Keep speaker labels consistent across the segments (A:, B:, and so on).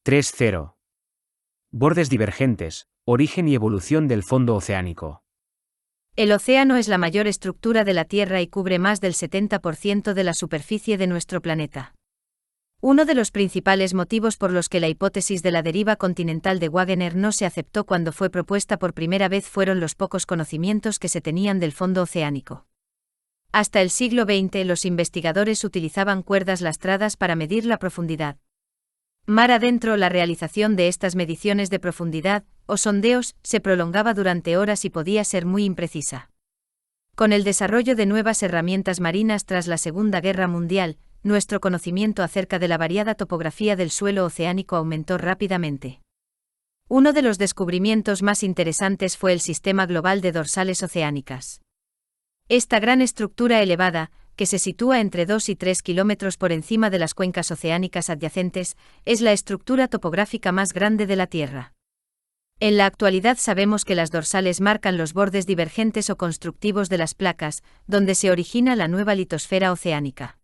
A: 3.0. Bordes divergentes, origen y evolución del fondo oceánico.
B: El océano es la mayor estructura de la Tierra y cubre más del 70% de la superficie de nuestro planeta. Uno de los principales motivos por los que la hipótesis de la deriva continental de Wegener no se aceptó cuando fue propuesta por primera vez fueron los pocos conocimientos que se tenían del fondo oceánico. Hasta el siglo XX los investigadores utilizaban cuerdas lastradas para medir la profundidad. Mar adentro, la realización de estas mediciones de profundidad, o sondeos, se prolongaba durante horas y podía ser muy imprecisa. Con el desarrollo de nuevas herramientas marinas tras la Segunda Guerra Mundial, nuestro conocimiento acerca de la variada topografía del suelo oceánico aumentó rápidamente. Uno de los descubrimientos más interesantes fue el sistema global de dorsales oceánicas. Esta gran estructura elevada, que se sitúa entre 2 y 3 kilómetros por encima de las cuencas oceánicas adyacentes, es la estructura topográfica más grande de la Tierra. En la actualidad sabemos que las dorsales marcan los bordes divergentes o constructivos de las placas, donde se origina la nueva litosfera oceánica.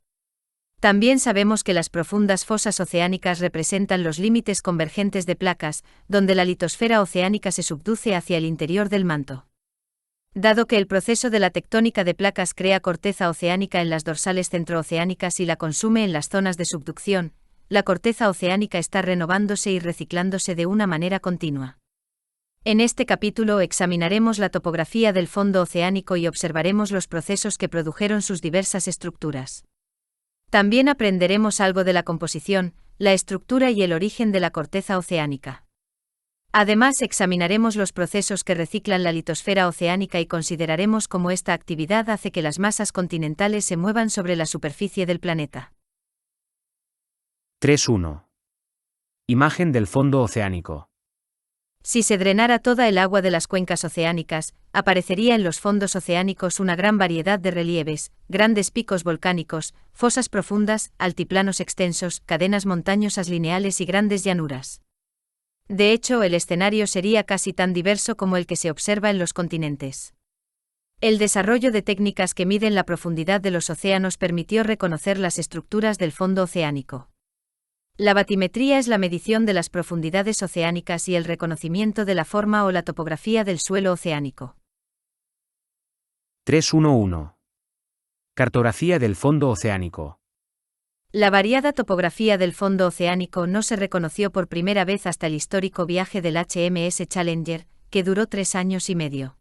B: También sabemos que las profundas fosas oceánicas representan los límites convergentes de placas, donde la litosfera oceánica se subduce hacia el interior del manto. Dado que el proceso de la tectónica de placas crea corteza oceánica en las dorsales centrooceánicas y la consume en las zonas de subducción, la corteza oceánica está renovándose y reciclándose de una manera continua. En este capítulo examinaremos la topografía del fondo oceánico y observaremos los procesos que produjeron sus diversas estructuras. También aprenderemos algo de la composición, la estructura y el origen de la corteza oceánica. Además, examinaremos los procesos que reciclan la litosfera oceánica y consideraremos cómo esta actividad hace que las masas continentales se muevan sobre la superficie del planeta.
A: 3.1. Imagen del fondo oceánico.
B: Si se drenara toda el agua de las cuencas oceánicas, aparecería en los fondos oceánicos una gran variedad de relieves, grandes picos volcánicos, fosas profundas, altiplanos extensos, cadenas montañosas lineales y grandes llanuras. De hecho, el escenario sería casi tan diverso como el que se observa en los continentes. El desarrollo de técnicas que miden la profundidad de los océanos permitió reconocer las estructuras del fondo oceánico. La batimetría es la medición de las profundidades oceánicas y el reconocimiento de la forma o la topografía del suelo oceánico.
A: 3.1.1. Cartografía del fondo oceánico.
B: La variada topografía del fondo oceánico no se reconoció por primera vez hasta el histórico viaje del HMS Challenger, que duró 3 años y medio.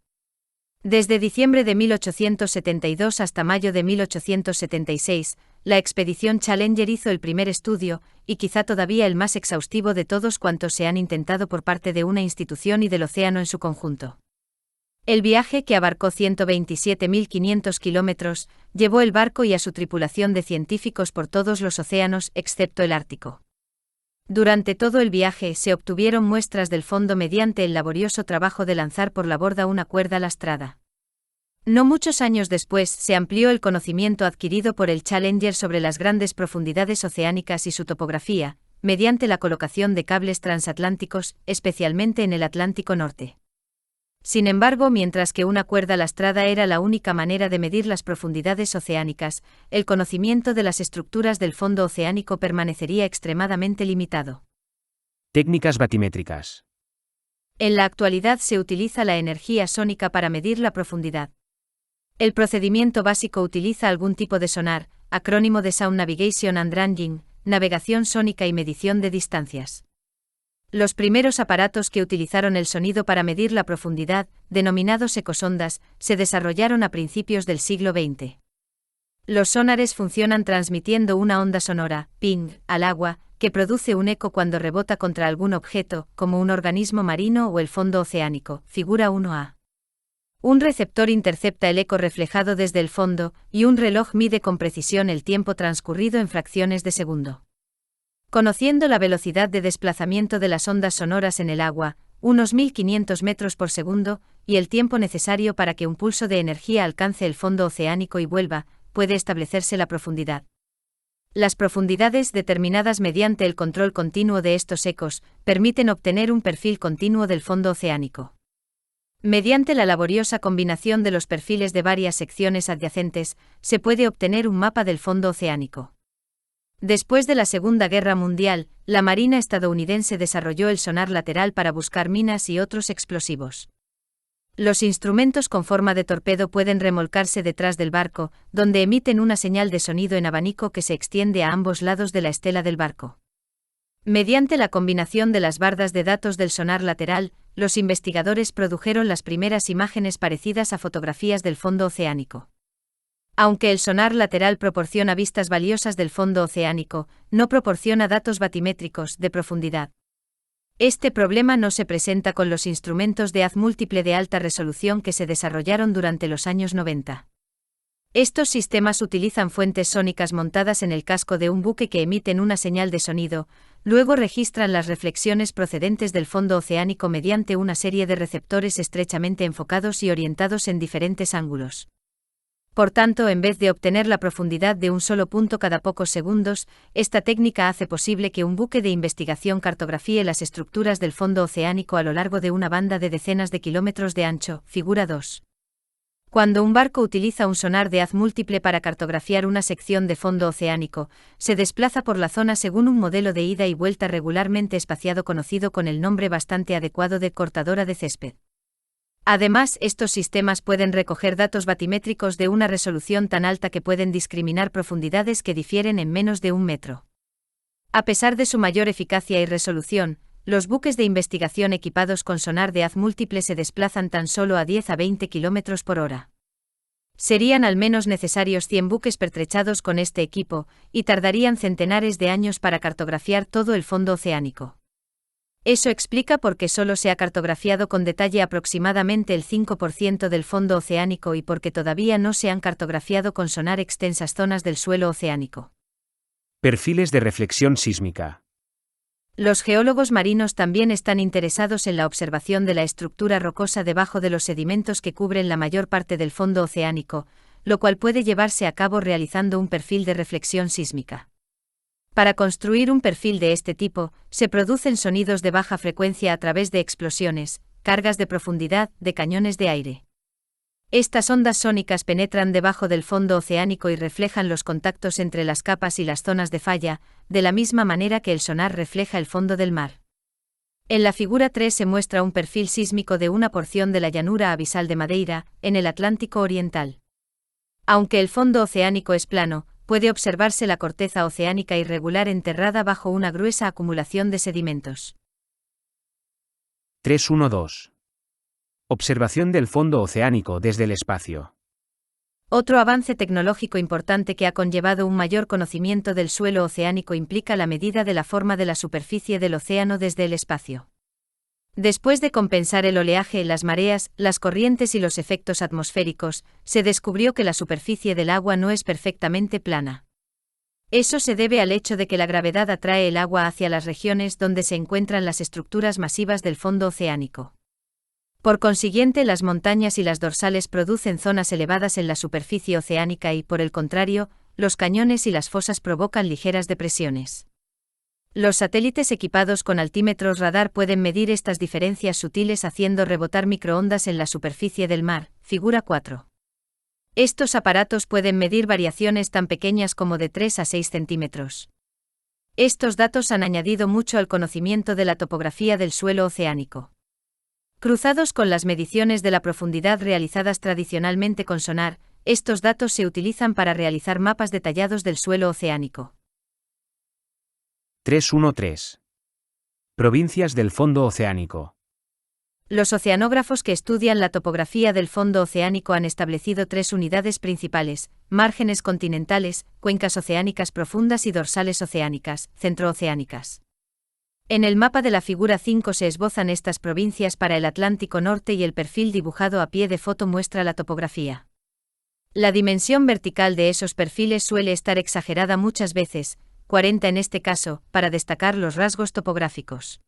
B: Desde diciembre de 1872 hasta mayo de 1876, la expedición Challenger hizo el primer estudio, y quizá todavía el más exhaustivo de todos cuantos se han intentado por parte de una institución y del océano en su conjunto. El viaje, que abarcó 127.500 kilómetros, llevó el barco y a su tripulación de científicos por todos los océanos excepto el Ártico. Durante todo el viaje se obtuvieron muestras del fondo mediante el laborioso trabajo de lanzar por la borda una cuerda lastrada. No muchos años después se amplió el conocimiento adquirido por el Challenger sobre las grandes profundidades oceánicas y su topografía, mediante la colocación de cables transatlánticos, especialmente en el Atlántico Norte. Sin embargo, mientras que una cuerda lastrada era la única manera de medir las profundidades oceánicas, el conocimiento de las estructuras del fondo oceánico permanecería extremadamente limitado.
A: Técnicas batimétricas.
B: En la actualidad se utiliza la energía sónica para medir la profundidad. El procedimiento básico utiliza algún tipo de sonar, acrónimo de Sound Navigation and Ranging, navegación sónica y medición de distancias. Los primeros aparatos que utilizaron el sonido para medir la profundidad, denominados ecosondas, se desarrollaron a principios del siglo XX. Los sonares funcionan transmitiendo una onda sonora, ping, al agua, que produce un eco cuando rebota contra algún objeto, como un organismo marino o el fondo oceánico, figura 1A. Un receptor intercepta el eco reflejado desde el fondo, y un reloj mide con precisión el tiempo transcurrido en fracciones de segundo. Conociendo la velocidad de desplazamiento de las ondas sonoras en el agua, unos 1500 metros por segundo, y el tiempo necesario para que un pulso de energía alcance el fondo oceánico y vuelva, puede establecerse la profundidad. Las profundidades determinadas mediante el control continuo de estos ecos permiten obtener un perfil continuo del fondo oceánico. Mediante la laboriosa combinación de los perfiles de varias secciones adyacentes, se puede obtener un mapa del fondo oceánico. Después de la Segunda Guerra Mundial, la Marina estadounidense desarrolló el sonar lateral para buscar minas y otros explosivos. Los instrumentos con forma de torpedo pueden remolcarse detrás del barco, donde emiten una señal de sonido en abanico que se extiende a ambos lados de la estela del barco. Mediante la combinación de las bardas de datos del sonar lateral, los investigadores produjeron las primeras imágenes parecidas a fotografías del fondo oceánico. Aunque el sonar lateral proporciona vistas valiosas del fondo oceánico, no proporciona datos batimétricos de profundidad. Este problema no se presenta con los instrumentos de haz múltiple de alta resolución que se desarrollaron durante los años 90. Estos sistemas utilizan fuentes sónicas montadas en el casco de un buque que emiten una señal de sonido, luego registran las reflexiones procedentes del fondo oceánico mediante una serie de receptores estrechamente enfocados y orientados en diferentes ángulos. Por tanto, en vez de obtener la profundidad de un solo punto cada pocos segundos, esta técnica hace posible que un buque de investigación cartografíe las estructuras del fondo oceánico a lo largo de una banda de decenas de kilómetros de ancho, figura 2. Cuando un barco utiliza un sonar de haz múltiple para cartografiar una sección de fondo oceánico, se desplaza por la zona según un modelo de ida y vuelta regularmente espaciado conocido con el nombre bastante adecuado de cortadora de césped. Además, estos sistemas pueden recoger datos batimétricos de una resolución tan alta que pueden discriminar profundidades que difieren en menos de 1 metro. A pesar de su mayor eficacia y resolución, los buques de investigación equipados con sonar de haz múltiple se desplazan tan solo a 10 a 20 km por hora. Serían al menos necesarios 100 buques pertrechados con este equipo, y tardarían centenares de años para cartografiar todo el fondo oceánico. Eso explica por qué solo se ha cartografiado con detalle aproximadamente el 5% del fondo oceánico y por qué todavía no se han cartografiado con sonar extensas zonas del suelo oceánico.
A: Perfiles de reflexión sísmica.
B: Los geólogos marinos también están interesados en la observación de la estructura rocosa debajo de los sedimentos que cubren la mayor parte del fondo oceánico, lo cual puede llevarse a cabo realizando un perfil de reflexión sísmica. Para construir un perfil de este tipo, se producen sonidos de baja frecuencia a través de explosiones, cargas de profundidad, de cañones de aire. Estas ondas sónicas penetran debajo del fondo oceánico y reflejan los contactos entre las capas y las zonas de falla, de la misma manera que el sonar refleja el fondo del mar. En la figura 3 se muestra un perfil sísmico de una porción de la llanura abisal de Madeira, en el Atlántico Oriental. Aunque el fondo oceánico es plano, puede observarse la corteza oceánica irregular enterrada bajo una gruesa acumulación de sedimentos.
A: 3.1.2. Observación del fondo oceánico desde el espacio.
B: Otro avance tecnológico importante que ha conllevado un mayor conocimiento del suelo oceánico implica la medida de la forma de la superficie del océano desde el espacio. Después de compensar el oleaje, las mareas, las corrientes y los efectos atmosféricos, se descubrió que la superficie del agua no es perfectamente plana. Eso se debe al hecho de que la gravedad atrae el agua hacia las regiones donde se encuentran las estructuras masivas del fondo oceánico. Por consiguiente, las montañas y las dorsales producen zonas elevadas en la superficie oceánica y, por el contrario, los cañones y las fosas provocan ligeras depresiones. Los satélites equipados con altímetros radar pueden medir estas diferencias sutiles haciendo rebotar microondas en la superficie del mar, figura 4. Estos aparatos pueden medir variaciones tan pequeñas como de 3 a 6 centímetros. Estos datos han añadido mucho al conocimiento de la topografía del suelo oceánico. Cruzados con las mediciones de la profundidad realizadas tradicionalmente con sonar, estos datos se utilizan para realizar mapas detallados del suelo oceánico.
A: 3.1.3. Provincias del fondo oceánico.
B: Los oceanógrafos que estudian la topografía del fondo oceánico han establecido 3 unidades principales: márgenes continentales, cuencas oceánicas profundas y dorsales oceánicas, centrooceánicas. En el mapa de la figura 5 se esbozan estas provincias para el Atlántico Norte y el perfil dibujado a pie de foto muestra la topografía. La dimensión vertical de esos perfiles suele estar exagerada muchas veces, 40 en este caso, para destacar los rasgos topográficos.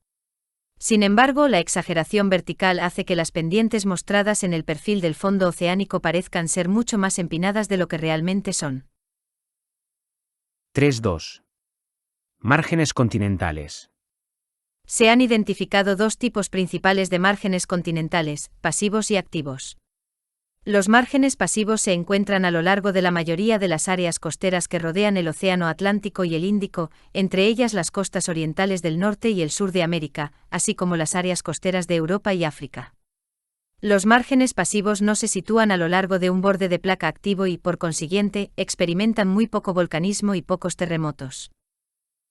B: Sin embargo, la exageración vertical hace que las pendientes mostradas en el perfil del fondo oceánico parezcan ser mucho más empinadas de lo que realmente son.
A: 3.2. Márgenes continentales.
B: Se han identificado 2 tipos principales de márgenes continentales, pasivos y activos. Los márgenes pasivos se encuentran a lo largo de la mayoría de las áreas costeras que rodean el Océano Atlántico y el Índico, entre ellas las costas orientales del norte y el sur de América, así como las áreas costeras de Europa y África. Los márgenes pasivos no se sitúan a lo largo de un borde de placa activo y, por consiguiente, experimentan muy poco volcanismo y pocos terremotos.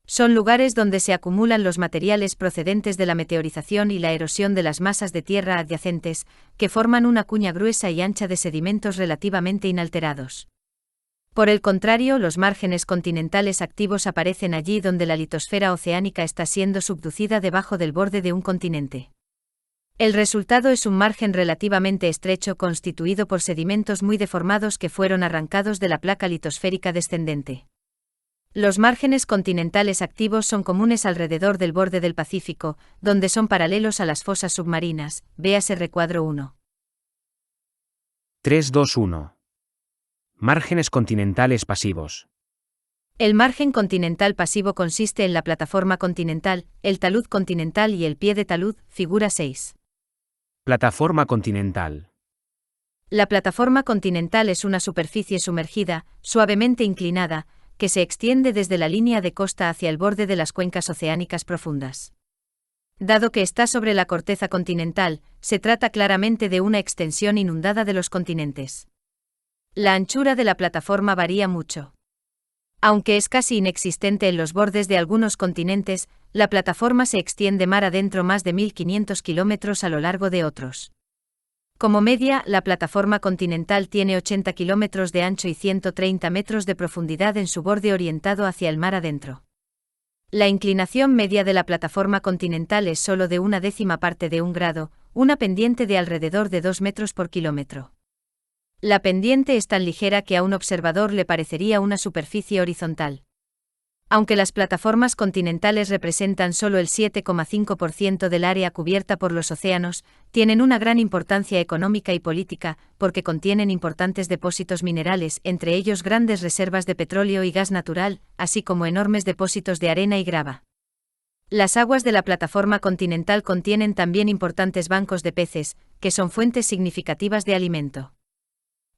B: Son lugares donde se acumulan los materiales procedentes de la meteorización y la erosión de las masas de tierra adyacentes, que forman una cuña gruesa y ancha de sedimentos relativamente inalterados. Por el contrario, los márgenes continentales activos aparecen allí donde la litosfera oceánica está siendo subducida debajo del borde de un continente. El resultado es un margen relativamente estrecho constituido por sedimentos muy deformados que fueron arrancados de la placa litosférica descendente. Los márgenes continentales activos son comunes alrededor del borde del Pacífico, donde son paralelos a las fosas submarinas, véase recuadro 1.
A: 3.2.1. Márgenes continentales pasivos.
B: El margen continental pasivo consiste en la plataforma continental, el talud continental y el pie de talud, figura 6.
A: Plataforma continental.
B: La plataforma continental es una superficie sumergida, suavemente inclinada, que se extiende desde la línea de costa hacia el borde de las cuencas oceánicas profundas. Dado que está sobre la corteza continental, se trata claramente de una extensión inundada de los continentes. La anchura de la plataforma varía mucho. Aunque es casi inexistente en los bordes de algunos continentes, la plataforma se extiende mar adentro más de 1.500 kilómetros a lo largo de otros. Como media, la plataforma continental tiene 80 kilómetros de ancho y 130 metros de profundidad en su borde orientado hacia el mar adentro. La inclinación media de la plataforma continental es solo de 1/10 parte de 1 grado, una pendiente de alrededor de 2 metros por kilómetro. La pendiente es tan ligera que a un observador le parecería una superficie horizontal. Aunque las plataformas continentales representan solo el 7,5% del área cubierta por los océanos, tienen una gran importancia económica y política, porque contienen importantes depósitos minerales, entre ellos grandes reservas de petróleo y gas natural, así como enormes depósitos de arena y grava. Las aguas de la plataforma continental contienen también importantes bancos de peces, que son fuentes significativas de alimento.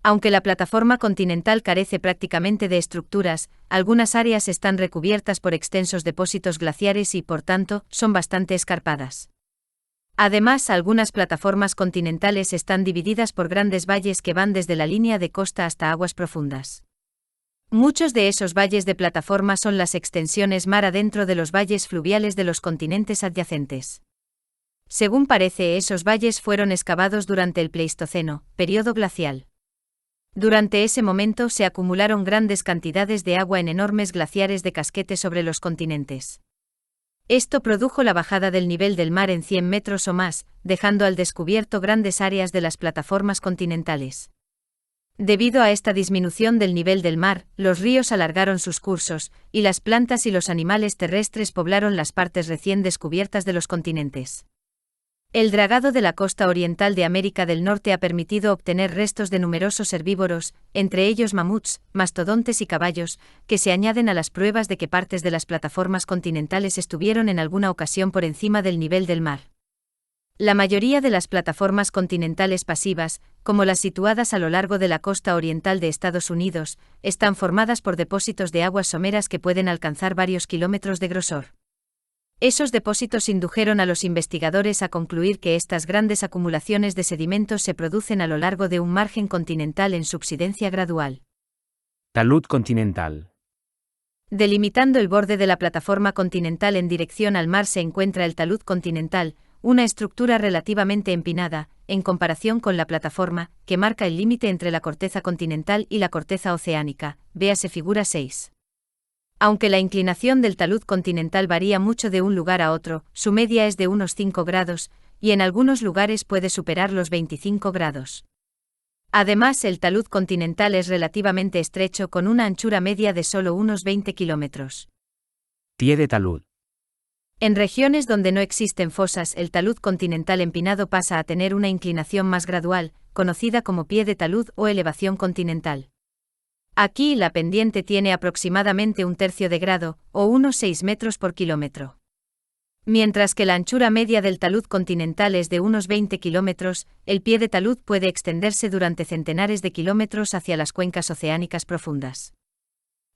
B: Aunque la plataforma continental carece prácticamente de estructuras, algunas áreas están recubiertas por extensos depósitos glaciares y, por tanto, son bastante escarpadas. Además, algunas plataformas continentales están divididas por grandes valles que van desde la línea de costa hasta aguas profundas. Muchos de esos valles de plataforma son las extensiones mar adentro de los valles fluviales de los continentes adyacentes. Según parece, esos valles fueron excavados durante el Pleistoceno, periodo glacial. Durante ese momento se acumularon grandes cantidades de agua en enormes glaciares de casquete sobre los continentes. Esto produjo la bajada del nivel del mar en 100 metros o más, dejando al descubierto grandes áreas de las plataformas continentales. Debido a esta disminución del nivel del mar, los ríos alargaron sus cursos, y las plantas y los animales terrestres poblaron las partes recién descubiertas de los continentes. El dragado de la costa oriental de América del Norte ha permitido obtener restos de numerosos herbívoros, entre ellos mamuts, mastodontes y caballos, que se añaden a las pruebas de que partes de las plataformas continentales estuvieron en alguna ocasión por encima del nivel del mar. La mayoría de las plataformas continentales pasivas, como las situadas a lo largo de la costa oriental de Estados Unidos, están formadas por depósitos de aguas someras que pueden alcanzar varios kilómetros de grosor. Esos depósitos indujeron a los investigadores a concluir que estas grandes acumulaciones de sedimentos se producen a lo largo de un margen continental en subsidencia gradual.
A: Talud continental.
B: Delimitando el borde de la plataforma continental en dirección al mar se encuentra el talud continental, una estructura relativamente empinada, en comparación con la plataforma, que marca el límite entre la corteza continental y la corteza oceánica, véase figura 6. Aunque la inclinación del talud continental varía mucho de un lugar a otro, su media es de unos 5 grados, y en algunos lugares puede superar los 25 grados. Además, el talud continental es relativamente estrecho con una anchura media de solo unos 20 kilómetros.
A: Pie de talud.
B: En regiones donde no existen fosas, el talud continental empinado pasa a tener una inclinación más gradual, conocida como pie de talud o elevación continental. Aquí la pendiente tiene aproximadamente 1/3 de grado, o unos 6 metros por kilómetro. Mientras que la anchura media del talud continental es de unos 20 kilómetros, el pie de talud puede extenderse durante centenares de kilómetros hacia las cuencas oceánicas profundas.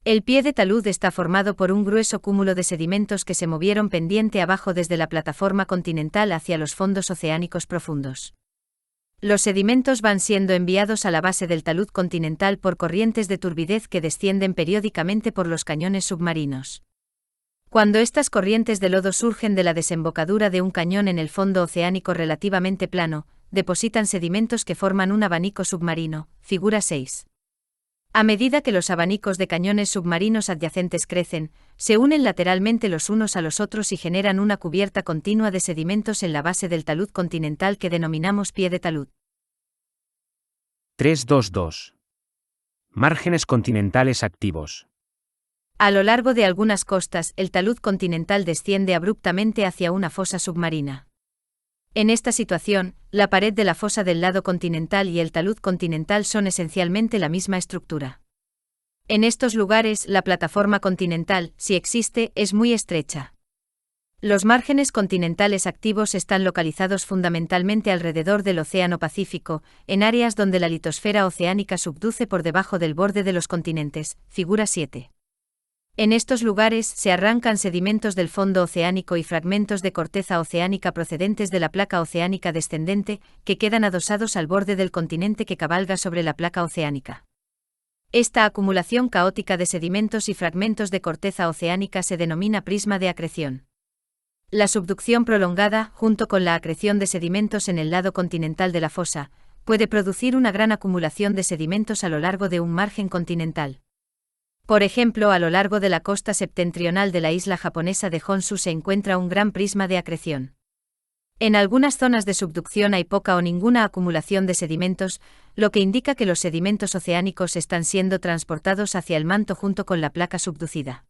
B: El pie de talud está formado por un grueso cúmulo de sedimentos que se movieron pendiente abajo desde la plataforma continental hacia los fondos oceánicos profundos. Los sedimentos van siendo enviados a la base del talud continental por corrientes de turbidez que descienden periódicamente por los cañones submarinos. Cuando estas corrientes de lodo surgen de la desembocadura de un cañón en el fondo oceánico relativamente plano, depositan sedimentos que forman un abanico submarino, figura 6. A medida que los abanicos de cañones submarinos adyacentes crecen, se unen lateralmente los unos a los otros y generan una cubierta continua de sedimentos en la base del talud continental que denominamos pie de talud.
A: 3.2.2. Márgenes continentales activos.
B: A lo largo de algunas costas, el talud continental desciende abruptamente hacia una fosa submarina. En esta situación, la pared de la fosa del lado continental y el talud continental son esencialmente la misma estructura. En estos lugares, la plataforma continental, si existe, es muy estrecha. Los márgenes continentales activos están localizados fundamentalmente alrededor del Océano Pacífico, en áreas donde la litosfera oceánica subduce por debajo del borde de los continentes, figura 7. En estos lugares se arrancan sedimentos del fondo oceánico y fragmentos de corteza oceánica procedentes de la placa oceánica descendente, que quedan adosados al borde del continente que cabalga sobre la placa oceánica. Esta acumulación caótica de sedimentos y fragmentos de corteza oceánica se denomina prisma de acreción. La subducción prolongada, junto con la acreción de sedimentos en el lado continental de la fosa, puede producir una gran acumulación de sedimentos a lo largo de un margen continental. Por ejemplo, a lo largo de la costa septentrional de la isla japonesa de Honshu se encuentra un gran prisma de acreción. En algunas zonas de subducción hay poca o ninguna acumulación de sedimentos, lo que indica que los sedimentos oceánicos están siendo transportados hacia el manto junto con la placa subducida.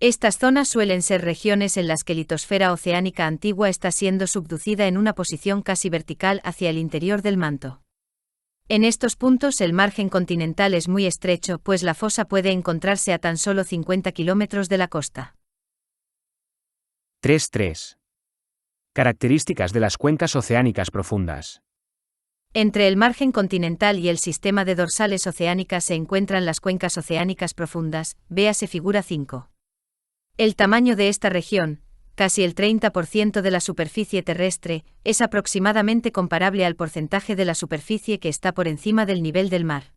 B: Estas zonas suelen ser regiones en las que la litosfera oceánica antigua está siendo subducida en una posición casi vertical hacia el interior del manto. En estos puntos el margen continental es muy estrecho, pues la fosa puede encontrarse a tan solo 50 kilómetros de la costa.
A: 3.3. Características de las cuencas oceánicas profundas.
B: Entre el margen continental y el sistema de dorsales oceánicas se encuentran las cuencas oceánicas profundas, véase figura 5. El tamaño de esta región, casi el 30% de la superficie terrestre, es aproximadamente comparable al porcentaje de la superficie que está por encima del nivel del mar.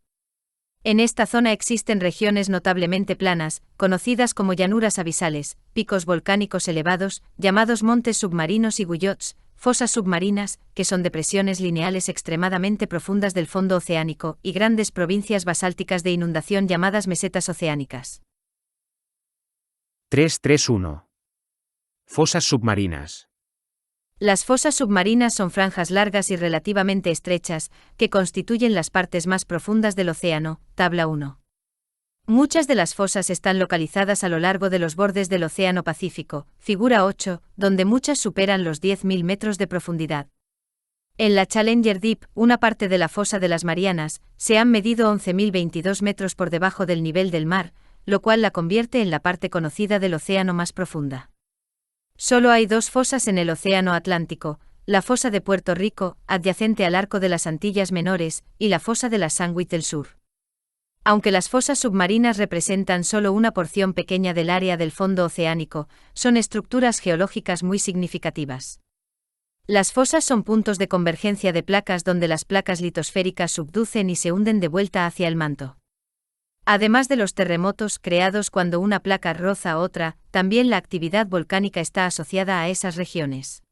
B: En esta zona existen regiones notablemente planas, conocidas como llanuras abisales, picos volcánicos elevados, llamados montes submarinos y guyots, fosas submarinas, que son depresiones lineales extremadamente profundas del fondo oceánico, y grandes provincias basálticas de inundación llamadas mesetas oceánicas.
A: 3.3.1. Fosas submarinas.
B: Las fosas submarinas son franjas largas y relativamente estrechas, que constituyen las partes más profundas del océano, tabla 1. Muchas de las fosas están localizadas a lo largo de los bordes del Océano Pacífico, figura 8, donde muchas superan los 10.000 metros de profundidad. En la Challenger Deep, una parte de la fosa de las Marianas, se han medido 11.022 metros por debajo del nivel del mar, lo cual la convierte en la parte conocida del océano más profunda. Solo hay dos fosas en el Océano Atlántico, la fosa de Puerto Rico, adyacente al Arco de las Antillas Menores, y la fosa de la Sandwich del Sur. Aunque las fosas submarinas representan solo una porción pequeña del área del fondo oceánico, son estructuras geológicas muy significativas. Las fosas son puntos de convergencia de placas donde las placas litosféricas subducen y se hunden de vuelta hacia el manto. Además de los terremotos creados cuando una placa roza a otra, también la actividad volcánica está asociada a esas regiones.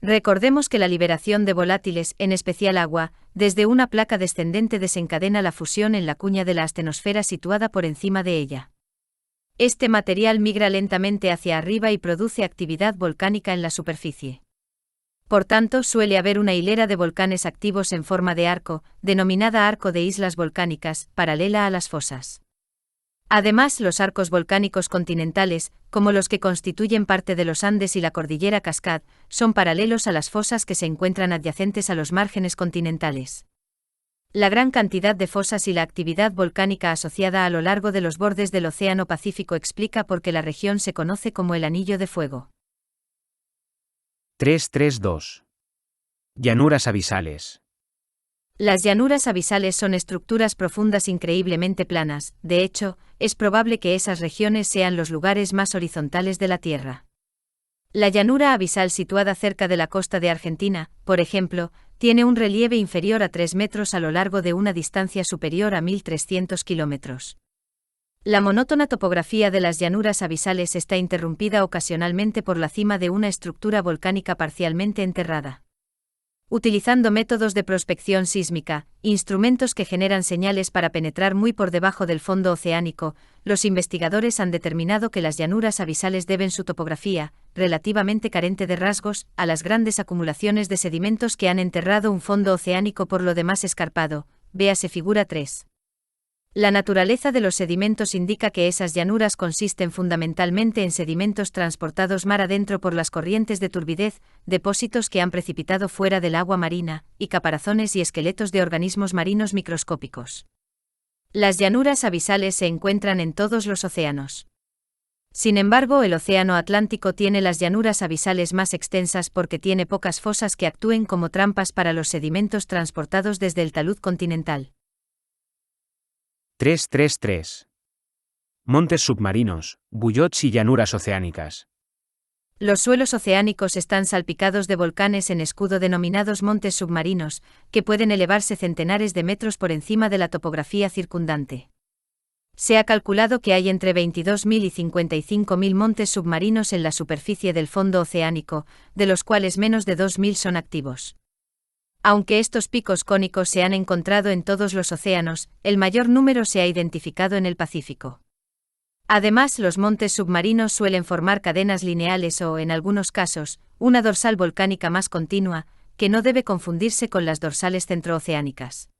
B: Recordemos que la liberación de volátiles, en especial agua, desde una placa descendente desencadena la fusión en la cuña de la astenosfera situada por encima de ella. Este material migra lentamente hacia arriba y produce actividad volcánica en la superficie. Por tanto, suele haber una hilera de volcanes activos en forma de arco, denominada arco de islas volcánicas, paralela a las fosas. Además, los arcos volcánicos continentales, como los que constituyen parte de los Andes y la cordillera Cascade, son paralelos a las fosas que se encuentran adyacentes a los márgenes continentales. La gran cantidad de fosas y la actividad volcánica asociada a lo largo de los bordes del Océano Pacífico explica por qué la región se conoce como el Anillo de Fuego.
A: 332. Llanuras abisales.
B: Las llanuras abisales son estructuras profundas increíblemente planas, de hecho, es probable que esas regiones sean los lugares más horizontales de la Tierra. La llanura abisal situada cerca de la costa de Argentina, por ejemplo, tiene un relieve inferior a 3 metros a lo largo de una distancia superior a 1.300 kilómetros. La monótona topografía de las llanuras abisales está interrumpida ocasionalmente por la cima de una estructura volcánica parcialmente enterrada. Utilizando métodos de prospección sísmica, instrumentos que generan señales para penetrar muy por debajo del fondo oceánico, los investigadores han determinado que las llanuras abisales deben su topografía, relativamente carente de rasgos, a las grandes acumulaciones de sedimentos que han enterrado un fondo oceánico por lo demás escarpado, véase figura 3. La naturaleza de los sedimentos indica que esas llanuras consisten fundamentalmente en sedimentos transportados mar adentro por las corrientes de turbidez, depósitos que han precipitado fuera del agua marina, y caparazones y esqueletos de organismos marinos microscópicos. Las llanuras abisales se encuentran en todos los océanos. Sin embargo, el océano Atlántico tiene las llanuras abisales más extensas porque tiene pocas fosas que actúen como trampas para los sedimentos transportados desde el talud continental.
A: 333. Montes submarinos, buyots y llanuras oceánicas.
B: Los suelos oceánicos están salpicados de volcanes en escudo denominados montes submarinos, que pueden elevarse centenares de metros por encima de la topografía circundante. Se ha calculado que hay entre 22.000 y 55.000 montes submarinos en la superficie del fondo oceánico, de los cuales menos de 2.000 son activos. Aunque estos picos cónicos se han encontrado en todos los océanos, el mayor número se ha identificado en el Pacífico. Además, los montes submarinos suelen formar cadenas lineales o, en algunos casos, una dorsal volcánica más continua, que no debe confundirse con las dorsales centrooceánicas.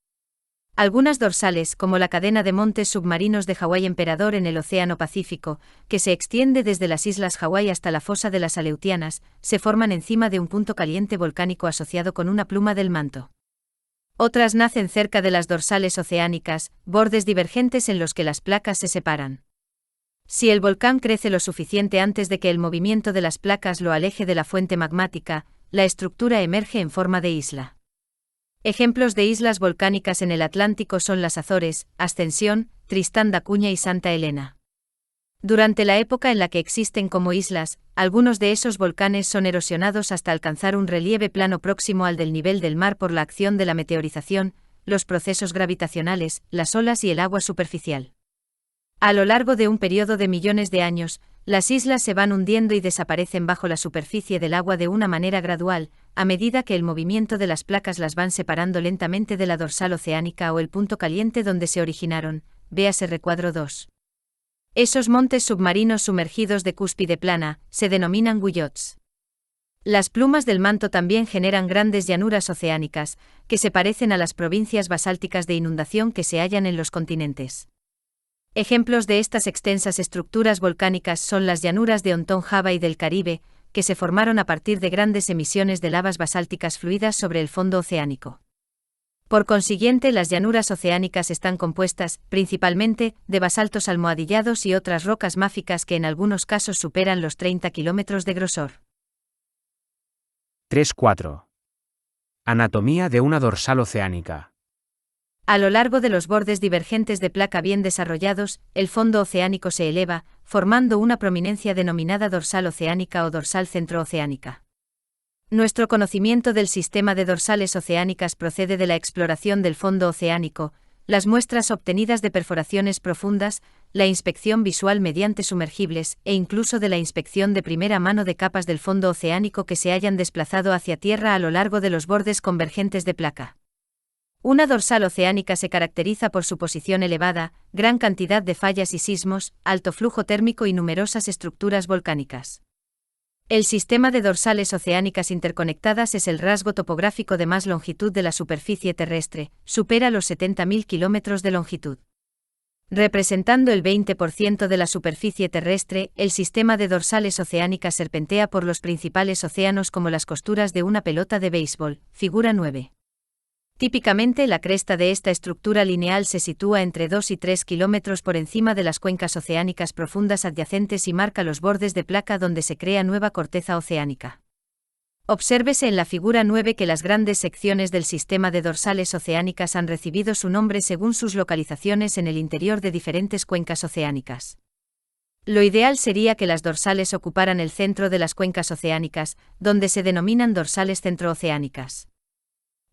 B: Algunas dorsales, como la cadena de montes submarinos de Hawái Emperador en el Océano Pacífico, que se extiende desde las islas Hawái hasta la fosa de las Aleutianas, se forman encima de un punto caliente volcánico asociado con una pluma del manto. Otras nacen cerca de las dorsales oceánicas, bordes divergentes en los que las placas se separan. Si el volcán crece lo suficiente antes de que el movimiento de las placas lo aleje de la fuente magmática, la estructura emerge en forma de isla. Ejemplos de islas volcánicas en el Atlántico son las Azores, Ascensión, Tristán da Cunha y Santa Elena. Durante la época en la que existen como islas, algunos de esos volcanes son erosionados hasta alcanzar un relieve plano próximo al del nivel del mar por la acción de la meteorización, los procesos gravitacionales, las olas y el agua superficial. A lo largo de un periodo de millones de años, las islas se van hundiendo y desaparecen bajo la superficie del agua de una manera gradual, a medida que el movimiento de las placas las van separando lentamente de la dorsal oceánica o el punto caliente donde se originaron, véase recuadro 2. Esos montes submarinos sumergidos de cúspide plana, se denominan buyots. Las plumas del manto también generan grandes llanuras oceánicas, que se parecen a las provincias basálticas de inundación que se hallan en los continentes. Ejemplos de estas extensas estructuras volcánicas son las llanuras de Ontón Java y del Caribe, que se formaron a partir de grandes emisiones de lavas basálticas fluidas sobre el fondo oceánico. Por consiguiente, las llanuras oceánicas están compuestas, principalmente, de basaltos almohadillados y otras rocas máficas que en algunos casos superan los 30 kilómetros de grosor.
A: 3.4. Anatomía de una dorsal oceánica.
B: A lo largo de los bordes divergentes de placa bien desarrollados, el fondo oceánico se eleva, formando una prominencia denominada dorsal oceánica o dorsal centrooceánica. Nuestro conocimiento del sistema de dorsales oceánicas procede de la exploración del fondo oceánico, las muestras obtenidas de perforaciones profundas, la inspección visual mediante sumergibles, e incluso de la inspección de primera mano de capas del fondo oceánico que se hayan desplazado hacia tierra a lo largo de los bordes convergentes de placa. Una dorsal oceánica se caracteriza por su posición elevada, gran cantidad de fallas y sismos, alto flujo térmico y numerosas estructuras volcánicas. El sistema de dorsales oceánicas interconectadas es el rasgo topográfico de más longitud de la superficie terrestre, supera los 70.000 kilómetros de longitud. Representando el 20% de la superficie terrestre, el sistema de dorsales oceánicas serpentea por los principales océanos como las costuras de una pelota de béisbol, figura 9. Típicamente, la cresta de esta estructura lineal se sitúa entre 2 y 3 kilómetros por encima de las cuencas oceánicas profundas adyacentes y marca los bordes de placa donde se crea nueva corteza oceánica. Obsérvese en la figura 9 que las grandes secciones del sistema de dorsales oceánicas han recibido su nombre según sus localizaciones en el interior de diferentes cuencas oceánicas. Lo ideal sería que las dorsales ocuparan el centro de las cuencas oceánicas, donde se denominan dorsales centrooceánicas.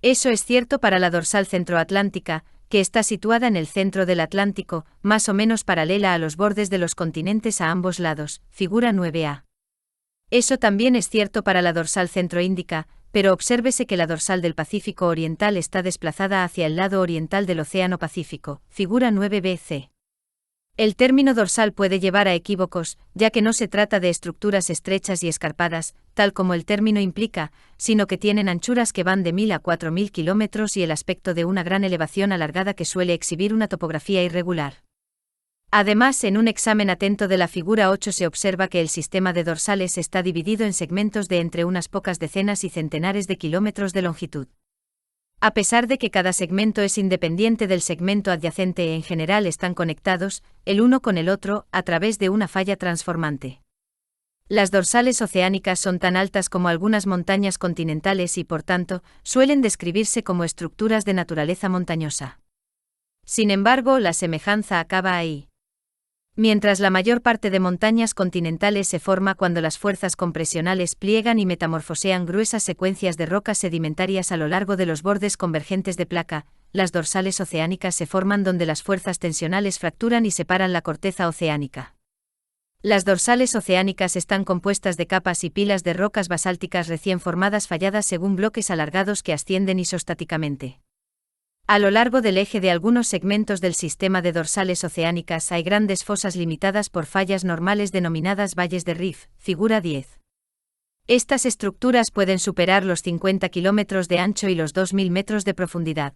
B: Eso es cierto para la dorsal centroatlántica, que está situada en el centro del Atlántico, más o menos paralela a los bordes de los continentes a ambos lados, figura 9A. Eso también es cierto para la dorsal centroíndica, pero obsérvese que la dorsal del Pacífico Oriental está desplazada hacia el lado oriental del Océano Pacífico, figura 9BC. El término dorsal puede llevar a equívocos, ya que no se trata de estructuras estrechas y escarpadas, tal como el término implica, sino que tienen anchuras que van de 1000 a 4000 kilómetros y el aspecto de una gran elevación alargada que suele exhibir una topografía irregular. Además, en un examen atento de la figura 8 se observa que el sistema de dorsales está dividido en segmentos de entre unas pocas decenas y centenares de kilómetros de longitud. A pesar de que cada segmento es independiente del segmento adyacente e en general están conectados, el uno con el otro, a través de una falla transformante. Las dorsales oceánicas son tan altas como algunas montañas continentales y, por tanto, suelen describirse como estructuras de naturaleza montañosa. Sin embargo, la semejanza acaba ahí. Mientras la mayor parte de montañas continentales se forma cuando las fuerzas compresionales pliegan y metamorfosean gruesas secuencias de rocas sedimentarias a lo largo de los bordes convergentes de placa, las dorsales oceánicas se forman donde las fuerzas tensionales fracturan y separan la corteza oceánica. Las dorsales oceánicas están compuestas de capas y pilas de rocas basálticas recién formadas falladas según bloques alargados que ascienden isostáticamente. A lo largo del eje de algunos segmentos del sistema de dorsales oceánicas hay grandes fosas limitadas por fallas normales denominadas valles de Riff, figura 10. Estas estructuras pueden superar los 50 kilómetros de ancho y los 2000 metros de profundidad.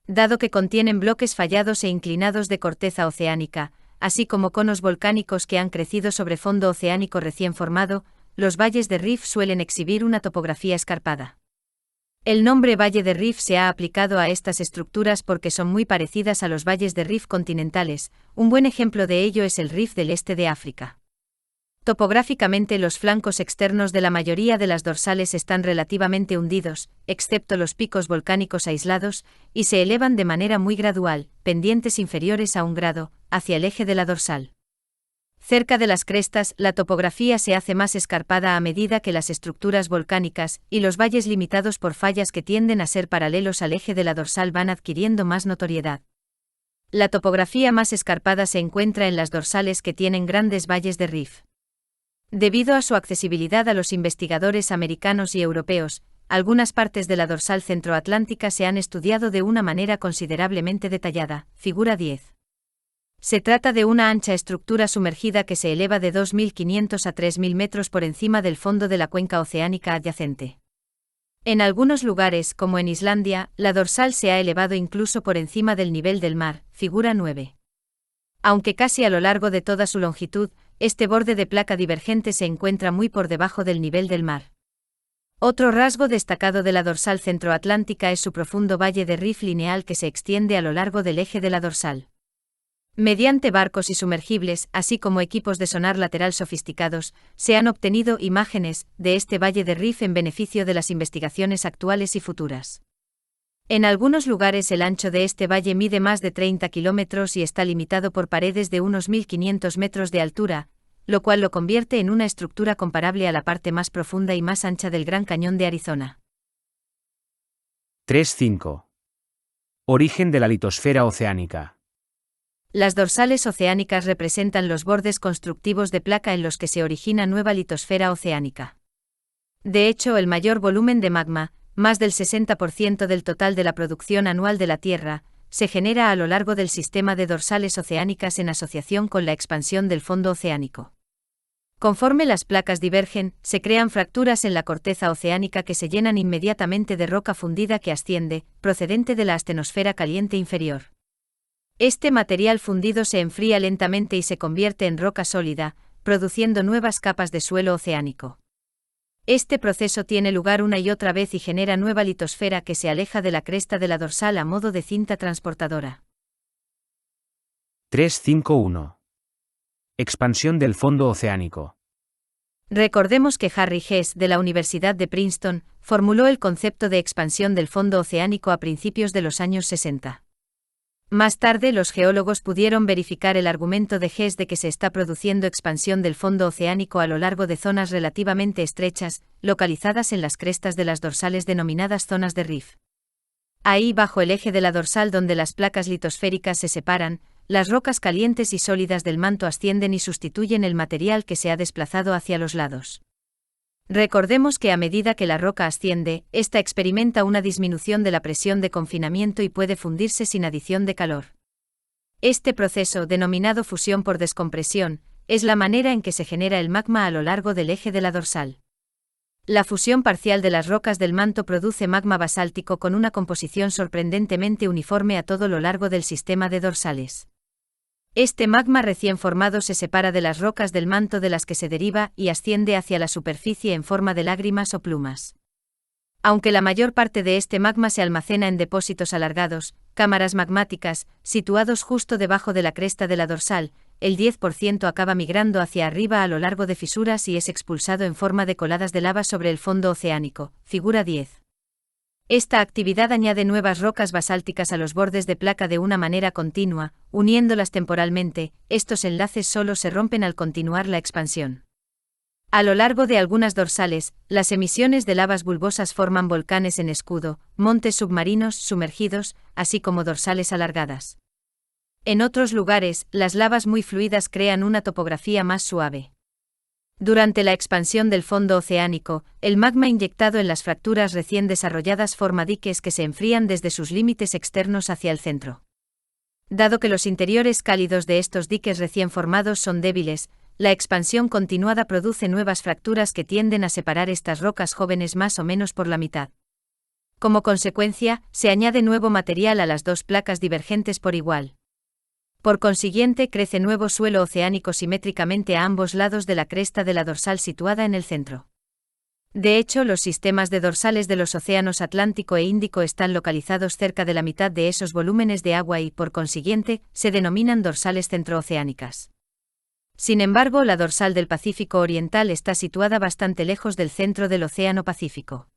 B: Dado que contienen bloques fallados e inclinados de corteza oceánica, así como conos volcánicos que han crecido sobre fondo oceánico recién formado, los valles de Riff suelen exhibir una topografía escarpada. El nombre Valle de Riff se ha aplicado a estas estructuras porque son muy parecidas a los valles de Riff continentales. Un buen ejemplo de ello es el Riff del este de África. Topográficamente, los flancos externos de la mayoría de las dorsales están relativamente hundidos, excepto los picos volcánicos aislados, y se elevan de manera muy gradual, pendientes inferiores a 1 grado, hacia el eje de la dorsal. Cerca de las crestas, la topografía se hace más escarpada a medida que las estructuras volcánicas y los valles limitados por fallas que tienden a ser paralelos al eje de la dorsal van adquiriendo más notoriedad. La topografía más escarpada se encuentra en las dorsales que tienen grandes valles de Riff. Debido a su accesibilidad a los investigadores americanos y europeos, algunas partes de la dorsal centroatlántica se han estudiado de una manera considerablemente detallada, figura 10. Se trata de una ancha estructura sumergida que se eleva de 2.500 a 3.000 metros por encima del fondo de la cuenca oceánica adyacente. En algunos lugares, como en Islandia, la dorsal se ha elevado incluso por encima del nivel del mar, figura 9. Aunque casi a lo largo de toda su longitud, este borde de placa divergente se encuentra muy por debajo del nivel del mar. Otro rasgo destacado de la dorsal centroatlántica es su profundo valle de Riff lineal que se extiende a lo largo del eje de la dorsal. Mediante barcos y sumergibles, así como equipos de sonar lateral sofisticados, se han obtenido imágenes de este valle de Riff en beneficio de las investigaciones actuales y futuras. En algunos lugares el ancho de este valle mide más de 30 kilómetros y está limitado por paredes de unos 1.500 metros de altura, lo cual lo convierte en una estructura comparable a la parte más profunda y más ancha del Gran Cañón de Arizona.
A: 3.5. Origen de la litosfera oceánica.
B: Las dorsales oceánicas representan los bordes constructivos de placa en los que se origina nueva litosfera oceánica. De hecho, el mayor volumen de magma, más del 60% del total de la producción anual de la Tierra, se genera a lo largo del sistema de dorsales oceánicas en asociación con la expansión del fondo oceánico. Conforme las placas divergen, se crean fracturas en la corteza oceánica que se llenan inmediatamente de roca fundida que asciende, procedente de la astenosfera caliente inferior. Este material fundido se enfría lentamente y se convierte en roca sólida, produciendo nuevas capas de suelo oceánico. Este proceso tiene lugar una y otra vez y genera nueva litosfera que se aleja de la cresta de la dorsal a modo de cinta transportadora.
A: 3.5.1. Expansión del fondo oceánico.
B: Recordemos que Harry Hess, de la Universidad de Princeton, formuló el concepto de expansión del fondo oceánico a principios de los años 60. Más tarde los geólogos pudieron verificar el argumento de Hess de que se está produciendo expansión del fondo oceánico a lo largo de zonas relativamente estrechas, localizadas en las crestas de las dorsales denominadas zonas de rift. Ahí, bajo el eje de la dorsal donde las placas litosféricas se separan, las rocas calientes y sólidas del manto ascienden y sustituyen el material que se ha desplazado hacia los lados. Recordemos que a medida que la roca asciende, ésta experimenta una disminución de la presión de confinamiento y puede fundirse sin adición de calor. Este proceso, denominado fusión por descompresión, es la manera en que se genera el magma a lo largo del eje de la dorsal. La fusión parcial de las rocas del manto produce magma basáltico con una composición sorprendentemente uniforme a todo lo largo del sistema de dorsales. Este magma recién formado se separa de las rocas del manto de las que se deriva y asciende hacia la superficie en forma de lágrimas o plumas. Aunque la mayor parte de este magma se almacena en depósitos alargados, cámaras magmáticas, situados justo debajo de la cresta de la dorsal, el 10% acaba migrando hacia arriba a lo largo de fisuras y es expulsado en forma de coladas de lava sobre el fondo oceánico, figura 10. Esta actividad añade nuevas rocas basálticas a los bordes de placa de una manera continua, uniéndolas temporalmente. Estos enlaces solo se rompen al continuar la expansión. A lo largo de algunas dorsales, las emisiones de lavas bulbosas forman volcanes en escudo, montes submarinos sumergidos, así como dorsales alargadas. En otros lugares, las lavas muy fluidas crean una topografía más suave. Durante la expansión del fondo oceánico, el magma inyectado en las fracturas recién desarrolladas forma diques que se enfrían desde sus límites externos hacia el centro. Dado que los interiores cálidos de estos diques recién formados son débiles, la expansión continuada produce nuevas fracturas que tienden a separar estas rocas jóvenes más o menos por la mitad. Como consecuencia, se añade nuevo material a las dos placas divergentes por igual. Por consiguiente, crece nuevo suelo oceánico simétricamente a ambos lados de la cresta de la dorsal situada en el centro. De hecho, los sistemas de dorsales de los océanos Atlántico e Índico están localizados cerca de la mitad de esos volúmenes de agua y, por consiguiente, se denominan dorsales centrooceánicas. Sin embargo, la dorsal del Pacífico Oriental está situada bastante lejos del centro del Océano Pacífico.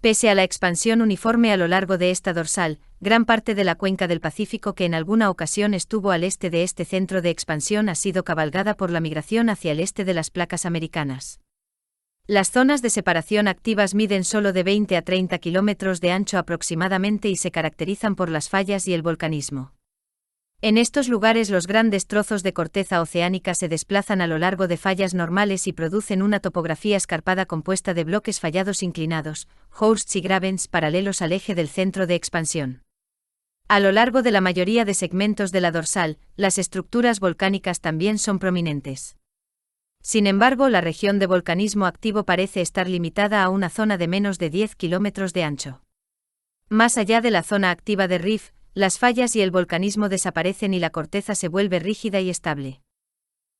B: Pese a la expansión uniforme a lo largo de esta dorsal, gran parte de la cuenca del Pacífico que en alguna ocasión estuvo al este de este centro de expansión ha sido cabalgada por la migración hacia el este de las placas americanas. Las zonas de separación activas miden solo de 20 a 30 kilómetros de ancho aproximadamente y se caracterizan por las fallas y el volcanismo. En estos lugares los grandes trozos de corteza oceánica se desplazan a lo largo de fallas normales y producen una topografía escarpada compuesta de bloques fallados inclinados, horsts y gravens paralelos al eje del centro de expansión. A lo largo de la mayoría de segmentos de la dorsal, las estructuras volcánicas también son prominentes. Sin embargo, la región de volcanismo activo parece estar limitada a una zona de menos de 10 kilómetros de ancho. Más allá de la zona activa de rift, las fallas y el volcanismo desaparecen y la corteza se vuelve rígida y estable.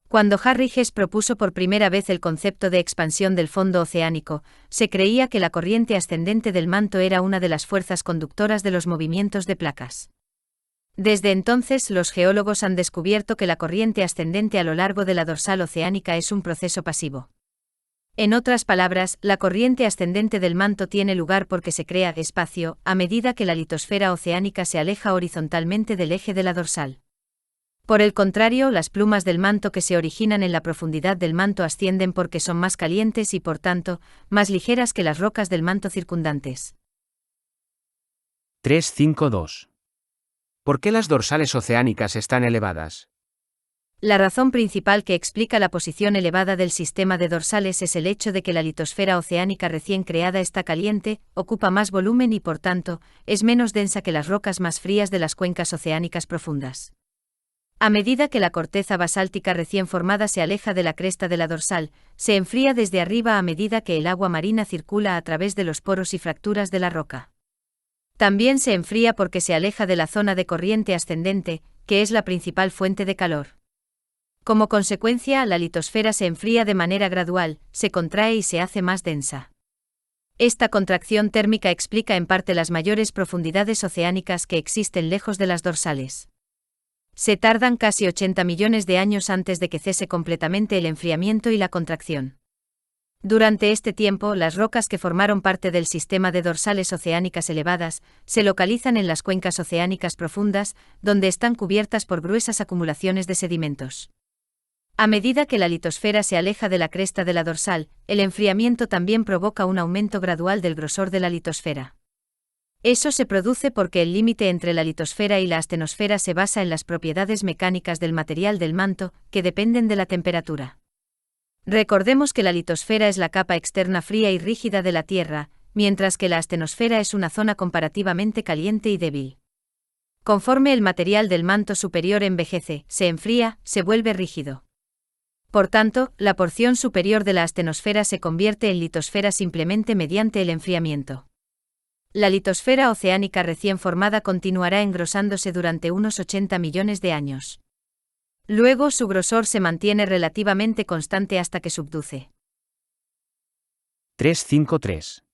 B: Cuando Harry Hess propuso por primera vez el concepto de expansión del fondo oceánico, se creía que la corriente ascendente del manto era una de las fuerzas conductoras de los movimientos de placas. Desde entonces, los geólogos han descubierto que la corriente ascendente a lo largo de la dorsal oceánica es un proceso pasivo. En otras palabras, la corriente ascendente del manto tiene lugar porque se crea espacio a medida que la litosfera oceánica se aleja horizontalmente del eje de la dorsal. Por el contrario, las plumas del manto que se originan en la profundidad del manto ascienden porque son más calientes y, por tanto, más ligeras que las rocas del manto circundantes.
A: 3.5.2. ¿Por qué las dorsales oceánicas están elevadas?
B: La razón principal que explica la posición elevada del sistema de dorsales es el hecho de que la litosfera oceánica recién creada está caliente, ocupa más volumen y, por tanto, es menos densa que las rocas más frías de las cuencas oceánicas profundas. A medida que la corteza basáltica recién formada se aleja de la cresta de la dorsal, se enfría desde arriba a medida que el agua marina circula a través de los poros y fracturas de la roca. También se enfría porque se aleja de la zona de corriente ascendente, que es la principal fuente de calor. Como consecuencia, la litosfera se enfría de manera gradual, se contrae y se hace más densa. Esta contracción térmica explica en parte las mayores profundidades oceánicas que existen lejos de las dorsales. Se tardan casi 80 millones de años antes de que cese completamente el enfriamiento y la contracción. Durante este tiempo, las rocas que formaron parte del sistema de dorsales oceánicas elevadas se localizan en las cuencas oceánicas profundas, donde están cubiertas por gruesas acumulaciones de sedimentos. A medida que la litosfera se aleja de la cresta de la dorsal, el enfriamiento también provoca un aumento gradual del grosor de la litosfera. Eso se produce porque el límite entre la litosfera y la astenosfera se basa en las propiedades mecánicas del material del manto, que dependen de la temperatura. Recordemos que la litosfera es la capa externa fría y rígida de la Tierra, mientras que la astenosfera es una zona comparativamente caliente y débil. Conforme el material del manto superior envejece, se enfría, se vuelve rígido. Por tanto, la porción superior de la astenosfera se convierte en litosfera simplemente mediante el enfriamiento. La litosfera oceánica recién formada continuará engrosándose durante unos 80 millones de años. Luego su grosor se mantiene relativamente constante hasta que subduce.
A: 353.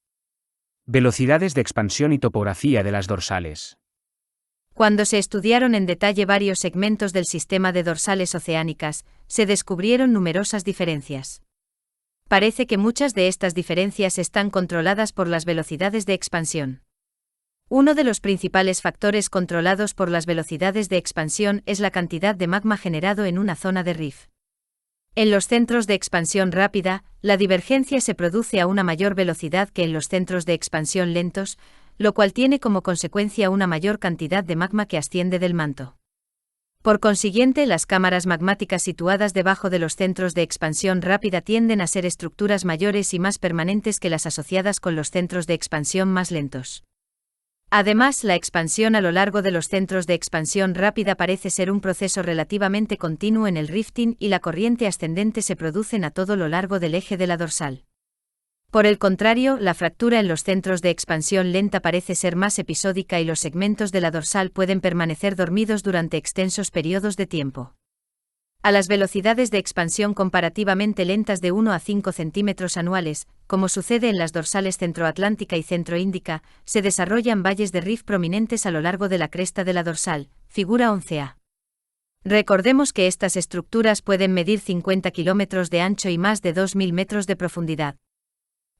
A: Velocidades de expansión y topografía de las dorsales.
B: Cuando se estudiaron en detalle varios segmentos del sistema de dorsales oceánicas, se descubrieron numerosas diferencias. Parece que muchas de estas diferencias están controladas por las velocidades de expansión. Uno de los principales factores controlados por las velocidades de expansión es la cantidad de magma generado en una zona de rift. En los centros de expansión rápida, la divergencia se produce a una mayor velocidad que en los centros de expansión lentos, lo cual tiene como consecuencia una mayor cantidad de magma que asciende del manto. Por consiguiente, las cámaras magmáticas situadas debajo de los centros de expansión rápida tienden a ser estructuras mayores y más permanentes que las asociadas con los centros de expansión más lentos. Además, la expansión a lo largo de los centros de expansión rápida parece ser un proceso relativamente continuo en el rifting y la corriente ascendente se producen a todo lo largo del eje de la dorsal. Por el contrario, la fractura en los centros de expansión lenta parece ser más episódica y los segmentos de la dorsal pueden permanecer dormidos durante extensos periodos de tiempo. A las velocidades de expansión comparativamente lentas de 1 a 5 centímetros anuales, como sucede en las dorsales centroatlántica y centroíndica, se desarrollan valles de rift prominentes a lo largo de la cresta de la dorsal, figura 11A. Recordemos que estas estructuras pueden medir 50 kilómetros de ancho y más de 2.000 metros de profundidad.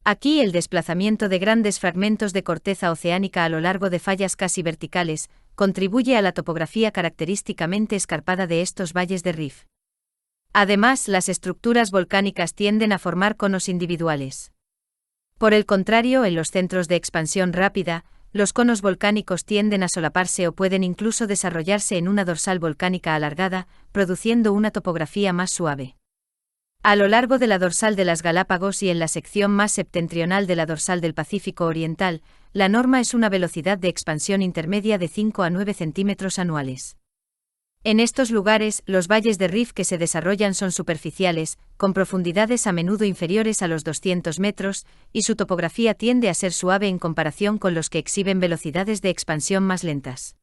B: Aquí el desplazamiento de grandes fragmentos de corteza oceánica a lo largo de fallas casi verticales contribuye a la topografía característicamente escarpada de estos valles de rift. Además, las estructuras volcánicas tienden a formar conos individuales. Por el contrario, en los centros de expansión rápida, los conos volcánicos tienden a solaparse o pueden incluso desarrollarse en una dorsal volcánica alargada, produciendo una topografía más suave. A lo largo de la dorsal de las Galápagos y en la sección más septentrional de la dorsal del Pacífico Oriental, la norma es una velocidad de expansión intermedia de 5 a 9 centímetros anuales. En estos lugares, los valles de rift que se desarrollan son superficiales, con profundidades a menudo inferiores a los 200 metros, y su topografía tiende a ser suave en comparación con los que exhiben velocidades de expansión más lentas.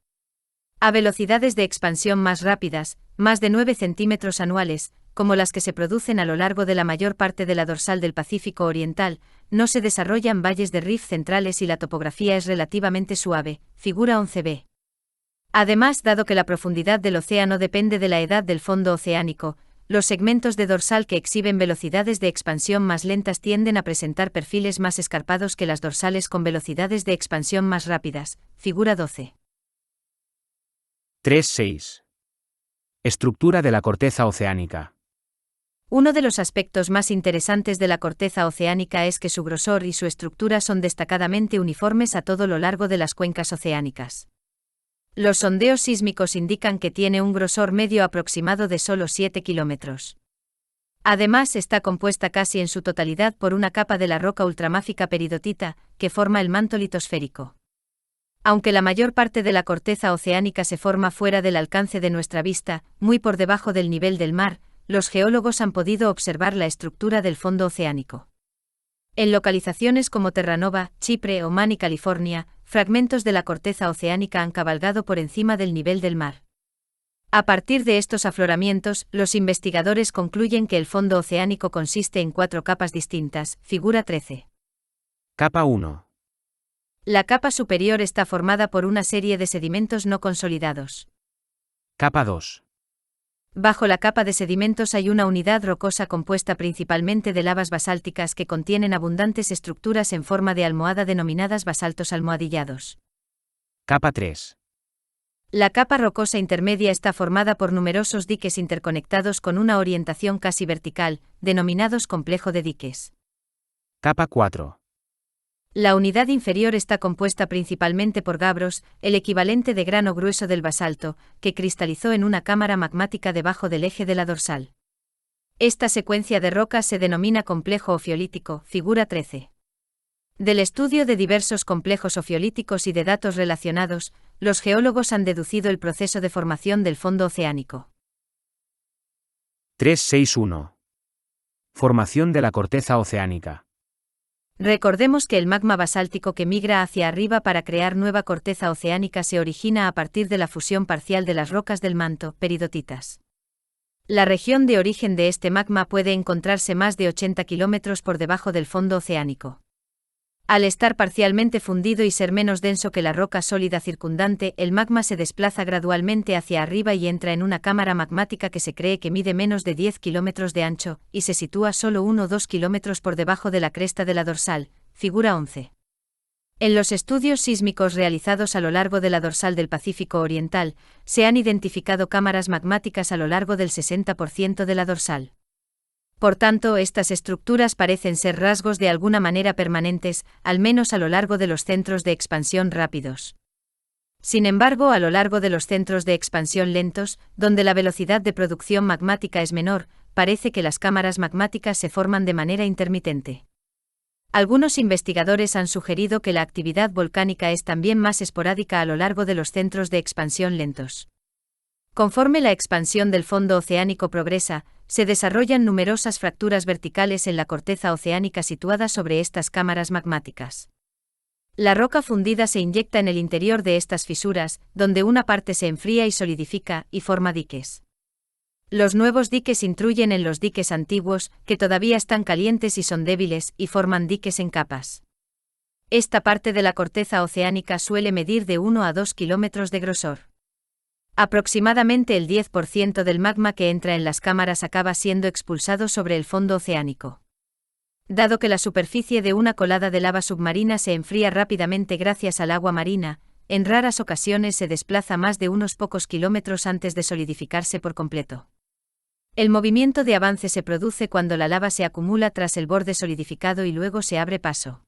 B: A velocidades de expansión más rápidas, más de 9 centímetros anuales, como las que se producen a lo largo de la mayor parte de la dorsal del Pacífico Oriental, no se desarrollan valles de rift centrales y la topografía es relativamente suave, figura 11b. Además, dado que la profundidad del océano depende de la edad del fondo oceánico, los segmentos de dorsal que exhiben velocidades de expansión más lentas tienden a presentar perfiles más escarpados que las dorsales con velocidades de expansión más rápidas, figura 12.
A: 3.6. Estructura de la corteza oceánica.
B: Uno de los aspectos más interesantes de la corteza oceánica es que su grosor y su estructura son destacadamente uniformes a todo lo largo de las cuencas oceánicas. Los sondeos sísmicos indican que tiene un grosor medio aproximado de solo 7 kilómetros. Además, está compuesta casi en su totalidad por una capa de la roca ultramáfica peridotita, que forma el manto litosférico. Aunque la mayor parte de la corteza oceánica se forma fuera del alcance de nuestra vista, muy por debajo del nivel del mar, los geólogos han podido observar la estructura del fondo oceánico. En localizaciones como Terranova, Chipre, Omán y California, fragmentos de la corteza oceánica han cabalgado por encima del nivel del mar. A partir de estos afloramientos, los investigadores concluyen que el fondo oceánico consiste en 4 capas distintas, figura 13.
A: Capa 1.
B: La capa superior está formada por una serie de sedimentos no consolidados.
A: Capa 2.
B: Bajo la capa de sedimentos hay una unidad rocosa compuesta principalmente de lavas basálticas que contienen abundantes estructuras en forma de almohada denominadas basaltos almohadillados.
A: Capa 3.
B: La capa rocosa intermedia está formada por numerosos diques interconectados con una orientación casi vertical, denominados complejo de diques.
A: Capa 4.
B: La unidad inferior está compuesta principalmente por gabros, el equivalente de grano grueso del basalto, que cristalizó en una cámara magmática debajo del eje de la dorsal. Esta secuencia de rocas se denomina complejo ofiolítico, figura 13. Del estudio de diversos complejos ofiolíticos y de datos relacionados, los geólogos han deducido el proceso de formación del fondo oceánico.
A: 361. Formación de la corteza oceánica.
B: Recordemos que el magma basáltico que migra hacia arriba para crear nueva corteza oceánica se origina a partir de la fusión parcial de las rocas del manto, peridotitas. La región de origen de este magma puede encontrarse más de 80 kilómetros por debajo del fondo oceánico. Al estar parcialmente fundido y ser menos denso que la roca sólida circundante, el magma se desplaza gradualmente hacia arriba y entra en una cámara magmática que se cree que mide menos de 10 kilómetros de ancho, y se sitúa solo 1 o 2 kilómetros por debajo de la cresta de la dorsal, figura 11. En los estudios sísmicos realizados a lo largo de la dorsal del Pacífico Oriental, se han identificado cámaras magmáticas a lo largo del 60% de la dorsal. Por tanto, estas estructuras parecen ser rasgos de alguna manera permanentes, al menos a lo largo de los centros de expansión rápidos. Sin embargo, a lo largo de los centros de expansión lentos, donde la velocidad de producción magmática es menor, parece que las cámaras magmáticas se forman de manera intermitente. Algunos investigadores han sugerido que la actividad volcánica es también más esporádica a lo largo de los centros de expansión lentos. Conforme la expansión del fondo oceánico progresa, se desarrollan numerosas fracturas verticales en la corteza oceánica situadas sobre estas cámaras magmáticas. La roca fundida se inyecta en el interior de estas fisuras, donde una parte se enfría y solidifica, y forma diques. Los nuevos diques intruyen en los diques antiguos, que todavía están calientes y son débiles, y forman diques en capas. Esta parte de la corteza oceánica suele medir de 1 a 2 kilómetros de grosor. Aproximadamente el 10% del magma que entra en las cámaras acaba siendo expulsado sobre el fondo oceánico. Dado que la superficie de una colada de lava submarina se enfría rápidamente gracias al agua marina, en raras ocasiones se desplaza más de unos pocos kilómetros antes de solidificarse por completo. El movimiento de avance se produce cuando la lava se acumula tras el borde solidificado y luego se abre paso.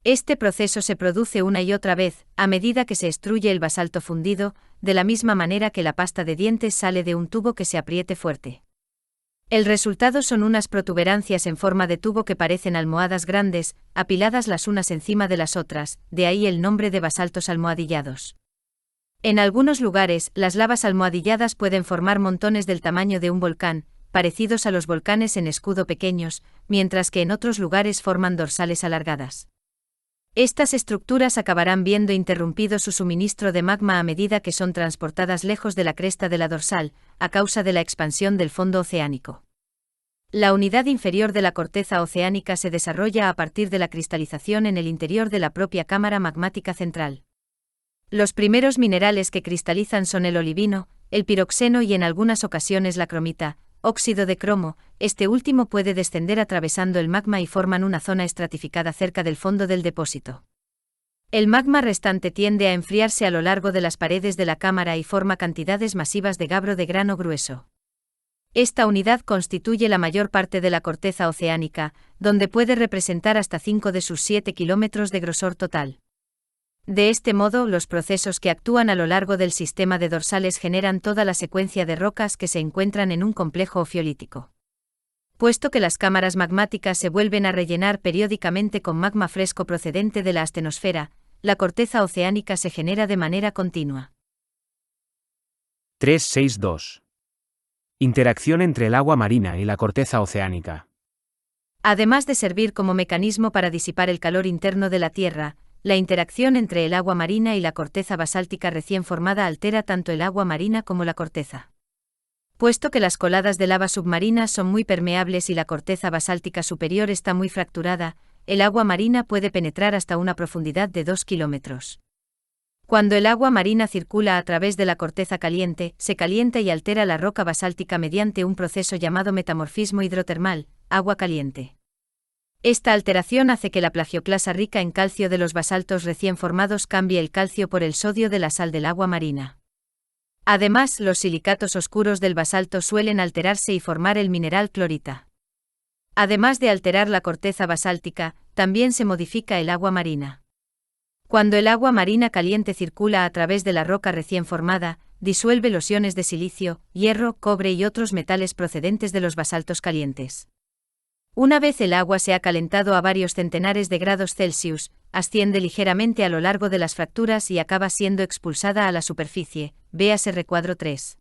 B: Este proceso se produce una y otra vez, a medida que se extruye el basalto fundido, de la misma manera que la pasta de dientes sale de un tubo que se apriete fuerte. El resultado son unas protuberancias en forma de tubo que parecen almohadas grandes, apiladas las unas encima de las otras, de ahí el nombre de basaltos almohadillados. En algunos lugares, las lavas almohadilladas pueden formar montones del tamaño de un volcán, parecidos a los volcanes en escudo pequeños, mientras que en otros lugares forman dorsales alargadas. Estas estructuras acabarán viendo interrumpido su suministro de magma a medida que son transportadas lejos de la cresta de la dorsal, a causa de la expansión del fondo oceánico. La unidad inferior de la corteza oceánica se desarrolla a partir de la cristalización en el interior de la propia cámara magmática central. Los primeros minerales que cristalizan son el olivino, el piroxeno y en algunas ocasiones la cromita, óxido de cromo. Este último puede descender atravesando el magma y forman una zona estratificada cerca del fondo del depósito. El magma restante tiende a enfriarse a lo largo de las paredes de la cámara y forma cantidades masivas de gabro de grano grueso. Esta unidad constituye la mayor parte de la corteza oceánica, donde puede representar hasta 5 de sus 7 kilómetros de grosor total. De este modo, los procesos que actúan a lo largo del sistema de dorsales generan toda la secuencia de rocas que se encuentran en un complejo ofiolítico. Puesto que las cámaras magmáticas se vuelven a rellenar periódicamente con magma fresco procedente de la astenosfera, la corteza oceánica se genera de manera continua.
A: 362. Interacción entre el agua marina y la corteza oceánica.
B: Además de servir como mecanismo para disipar el calor interno de la Tierra, la interacción entre el agua marina y la corteza basáltica recién formada altera tanto el agua marina como la corteza. Puesto que las coladas de lava submarinas son muy permeables y la corteza basáltica superior está muy fracturada, el agua marina puede penetrar hasta una profundidad de 2 kilómetros. Cuando el agua marina circula a través de la corteza caliente, se calienta y altera la roca basáltica mediante un proceso llamado metamorfismo hidrotermal, agua caliente. Esta alteración hace que la plagioclasa rica en calcio de los basaltos recién formados cambie el calcio por el sodio de la sal del agua marina. Además, los silicatos oscuros del basalto suelen alterarse y formar el mineral clorita. Además de alterar la corteza basáltica, también se modifica el agua marina. Cuando el agua marina caliente circula a través de la roca recién formada, disuelve los iones de silicio, hierro, cobre y otros metales procedentes de los basaltos calientes. Una vez el agua se ha calentado a varios centenares de grados Celsius, asciende ligeramente a lo largo de las fracturas y acaba siendo expulsada a la superficie, véase recuadro 3.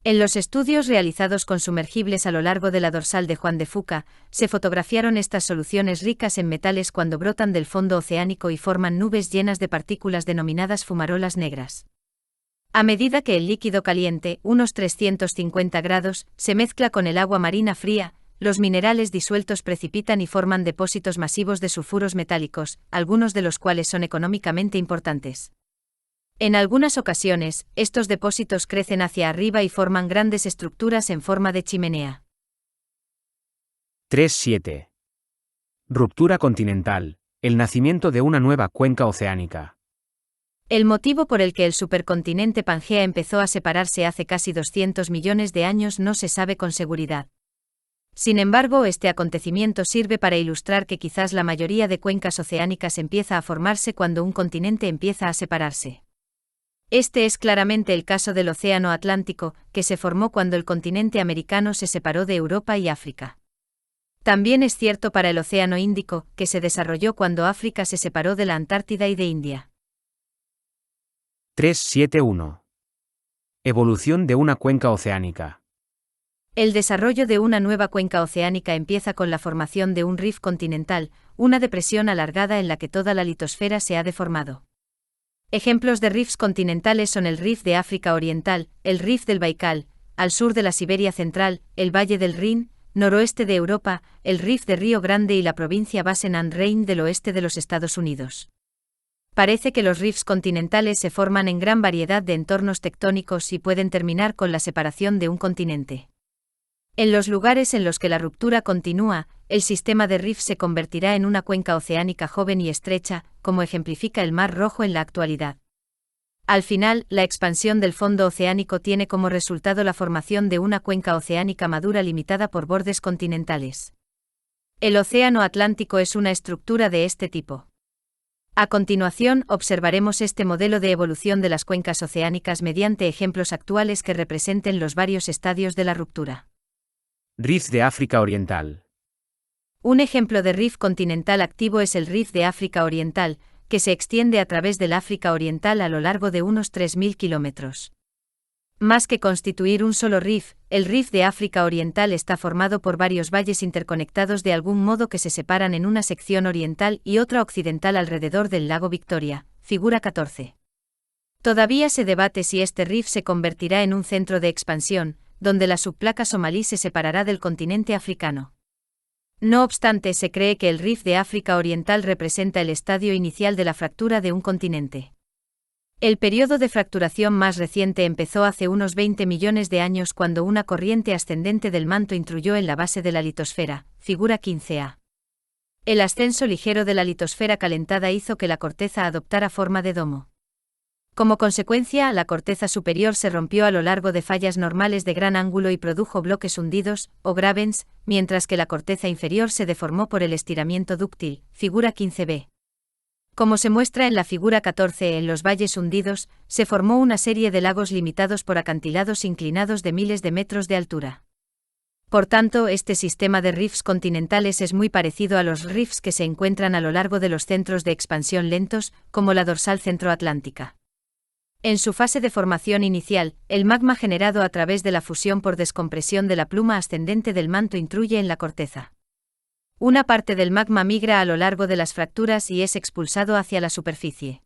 B: En los estudios realizados con sumergibles a lo largo de la dorsal de Juan de Fuca, se fotografiaron estas soluciones ricas en metales cuando brotan del fondo oceánico y forman nubes llenas de partículas denominadas fumarolas negras. A medida que el líquido caliente, unos 350 grados, se mezcla con el agua marina fría, los minerales disueltos precipitan y forman depósitos masivos de sulfuros metálicos, algunos de los cuales son económicamente importantes. En algunas ocasiones, estos depósitos crecen hacia arriba y forman grandes estructuras en forma de chimenea.
A: 3.7. Ruptura continental, el nacimiento de una nueva cuenca oceánica.
B: El motivo por el que el supercontinente Pangea empezó a separarse hace casi 200 millones de años no se sabe con seguridad. Sin embargo, este acontecimiento sirve para ilustrar que quizás la mayoría de cuencas oceánicas empieza a formarse cuando un continente empieza a separarse. Este es claramente el caso del Océano Atlántico, que se formó cuando el continente americano se separó de Europa y África. También es cierto para el Océano Índico, que se desarrolló cuando África se separó de la Antártida y de India.
A: 3.7.1. Evolución de una cuenca oceánica.
B: El desarrollo de una nueva cuenca oceánica empieza con la formación de un rift continental, una depresión alargada en la que toda la litosfera se ha deformado. Ejemplos de rifts continentales son el rift de África Oriental, el rift del Baikal, al sur de la Siberia Central, el Valle del Rin, noroeste de Europa, el rift de Río Grande y la provincia Basen and Rhein del oeste de los Estados Unidos. Parece que los rifts continentales se forman en gran variedad de entornos tectónicos y pueden terminar con la separación de un continente. En los lugares en los que la ruptura continúa, el sistema de rift se convertirá en una cuenca oceánica joven y estrecha, como ejemplifica el Mar Rojo en la actualidad. Al final, la expansión del fondo oceánico tiene como resultado la formación de una cuenca oceánica madura limitada por bordes continentales. El Océano Atlántico es una estructura de este tipo. A continuación, observaremos este modelo de evolución de las cuencas oceánicas mediante ejemplos actuales que representen los varios estadios de la ruptura.
A: Rift de África Oriental.
B: Un ejemplo de rift continental activo es el rift de África Oriental, que se extiende a través del África Oriental a lo largo de unos 3.000 kilómetros. Más que constituir un solo rift, el rift de África Oriental está formado por varios valles interconectados de algún modo que se separan en una sección oriental y otra occidental alrededor del lago Victoria, figura 14. Todavía se debate si este rift se convertirá en un centro de expansión, donde la subplaca somalí se separará del continente africano. No obstante, se cree que el rift de África Oriental representa el estadio inicial de la fractura de un continente. El periodo de fracturación más reciente empezó hace unos 20 millones de años cuando una corriente ascendente del manto intruyó en la base de la litosfera, figura 15a. El ascenso ligero de la litosfera calentada hizo que la corteza adoptara forma de domo. Como consecuencia, la corteza superior se rompió a lo largo de fallas normales de gran ángulo y produjo bloques hundidos, o gravens, mientras que la corteza inferior se deformó por el estiramiento dúctil, figura 15b. Como se muestra en la figura 14, en los valles hundidos, se formó una serie de lagos limitados por acantilados inclinados de miles de metros de altura. Por tanto, este sistema de rifts continentales es muy parecido a los rifts que se encuentran a lo largo de los centros de expansión lentos, como la dorsal centroatlántica. En su fase de formación inicial, el magma generado a través de la fusión por descompresión de la pluma ascendente del manto intruye en la corteza. Una parte del magma migra a lo largo de las fracturas y es expulsado hacia la superficie.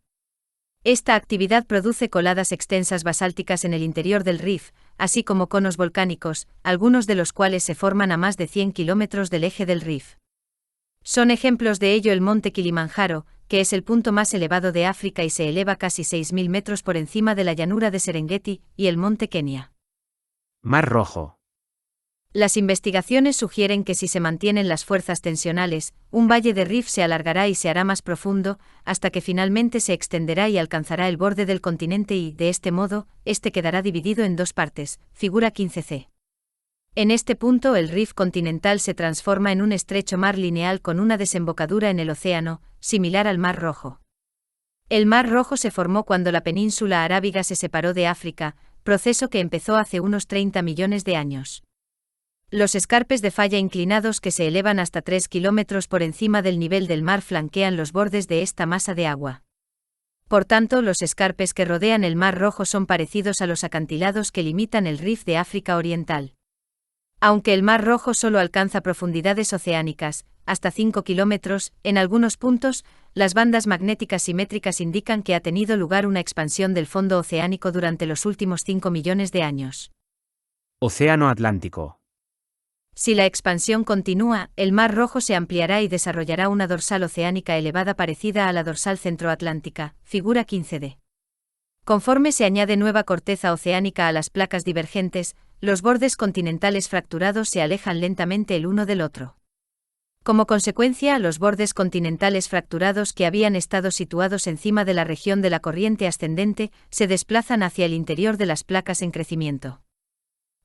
B: Esta actividad produce coladas extensas basálticas en el interior del rift, así como conos volcánicos, algunos de los cuales se forman a más de 100 kilómetros del eje del rift. Son ejemplos de ello el monte Kilimanjaro, que es el punto más elevado de África y se eleva casi 6.000 metros por encima de la llanura de Serengeti y el monte Kenia.
A: Mar Rojo.
B: Las investigaciones sugieren que si se mantienen las fuerzas tensionales, un valle de Rift se alargará y se hará más profundo, hasta que finalmente se extenderá y alcanzará el borde del continente y, de este modo, este quedará dividido en dos partes, figura 15c. En este punto el rift continental se transforma en un estrecho mar lineal con una desembocadura en el océano, similar al Mar Rojo. El Mar Rojo se formó cuando la península arábiga se separó de África, proceso que empezó hace unos 30 millones de años. Los escarpes de falla inclinados que se elevan hasta 3 kilómetros por encima del nivel del mar flanquean los bordes de esta masa de agua. Por tanto, los escarpes que rodean el Mar Rojo son parecidos a los acantilados que limitan el rift de África Oriental. Aunque el Mar Rojo solo alcanza profundidades oceánicas, hasta 5 kilómetros, en algunos puntos, las bandas magnéticas simétricas indican que ha tenido lugar una expansión del fondo oceánico durante los últimos 5 millones de años.
A: Océano Atlántico.
B: Si la expansión continúa, el Mar Rojo se ampliará y desarrollará una dorsal oceánica elevada parecida a la dorsal centroatlántica, figura 15d. Conforme se añade nueva corteza oceánica a las placas divergentes, los bordes continentales fracturados se alejan lentamente el uno del otro. Como consecuencia, los bordes continentales fracturados que habían estado situados encima de la región de la corriente ascendente se desplazan hacia el interior de las placas en crecimiento.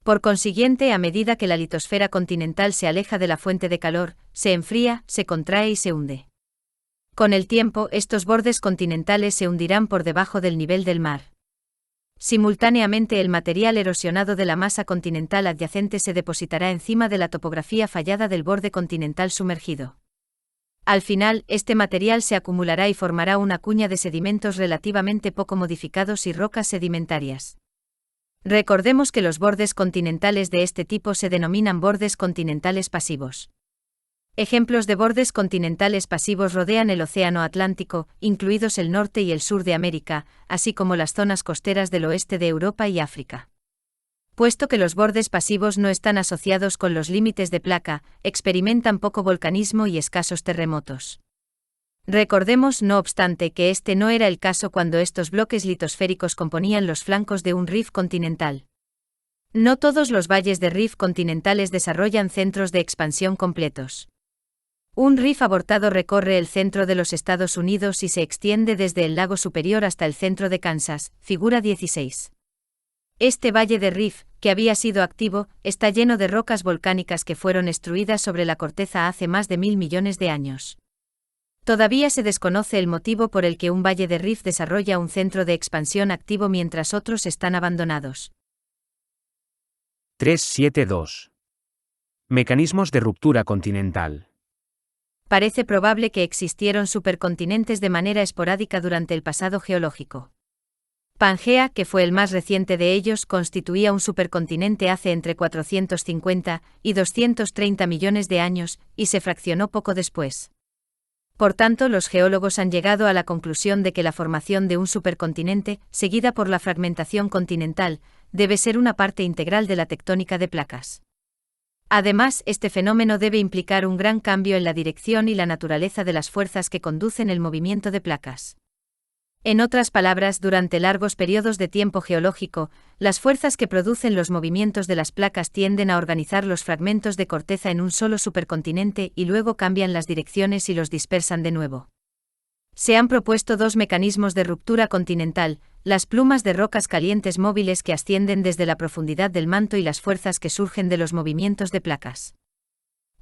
B: Por consiguiente, a medida que la litosfera continental se aleja de la fuente de calor, se enfría, se contrae y se hunde. Con el tiempo, estos bordes continentales se hundirán por debajo del nivel del mar. Simultáneamente, el material erosionado de la masa continental adyacente se depositará encima de la topografía fallada del borde continental sumergido. Al final, este material se acumulará y formará una cuña de sedimentos relativamente poco modificados y rocas sedimentarias. Recordemos que los bordes continentales de este tipo se denominan bordes continentales pasivos. Ejemplos de bordes continentales pasivos rodean el Océano Atlántico, incluidos el norte y el sur de América, así como las zonas costeras del oeste de Europa y África. Puesto que los bordes pasivos no están asociados con los límites de placa, experimentan poco volcanismo y escasos terremotos. Recordemos, no obstante, que este no era el caso cuando estos bloques litosféricos componían los flancos de un rift continental. No todos los valles de rift continentales desarrollan centros de expansión completos. Un rift abortado recorre el centro de los Estados Unidos y se extiende desde el lago Superior hasta el centro de Kansas, figura 16. Este valle de rift, que había sido activo, está lleno de rocas volcánicas que fueron extruidas sobre la corteza hace más de 1.000 millones de años. Todavía se desconoce el motivo por el que un valle de rift desarrolla un centro de expansión activo mientras otros están abandonados.
A: 372. Mecanismos de ruptura continental.
B: Parece probable que existieron supercontinentes de manera esporádica durante el pasado geológico. Pangea, que fue el más reciente de ellos, constituía un supercontinente hace entre 450 y 230 millones de años, y se fraccionó poco después. Por tanto, los geólogos han llegado a la conclusión de que la formación de un supercontinente, seguida por la fragmentación continental, debe ser una parte integral de la tectónica de placas. Además, este fenómeno debe implicar un gran cambio en la dirección y la naturaleza de las fuerzas que conducen el movimiento de placas. En otras palabras, durante largos periodos de tiempo geológico, las fuerzas que producen los movimientos de las placas tienden a organizar los fragmentos de corteza en un solo supercontinente y luego cambian las direcciones y los dispersan de nuevo. Se han propuesto dos mecanismos de ruptura continental: las plumas de rocas calientes móviles que ascienden desde la profundidad del manto y las fuerzas que surgen de los movimientos de placas.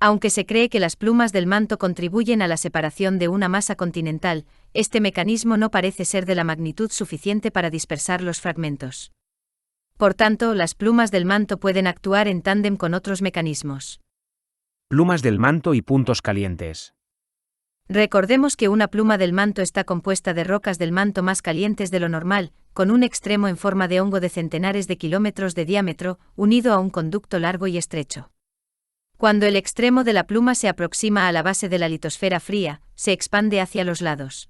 B: Aunque se cree que las plumas del manto contribuyen a la separación de una masa continental, este mecanismo no parece ser de la magnitud suficiente para dispersar los fragmentos. Por tanto, las plumas del manto pueden actuar en tándem con otros mecanismos.
A: Plumas del manto y puntos calientes.
B: Recordemos que una pluma del manto está compuesta de rocas del manto más calientes de lo normal, con un extremo en forma de hongo de centenares de kilómetros de diámetro, unido a un conducto largo y estrecho. Cuando el extremo de la pluma se aproxima a la base de la litosfera fría, se expande hacia los lados.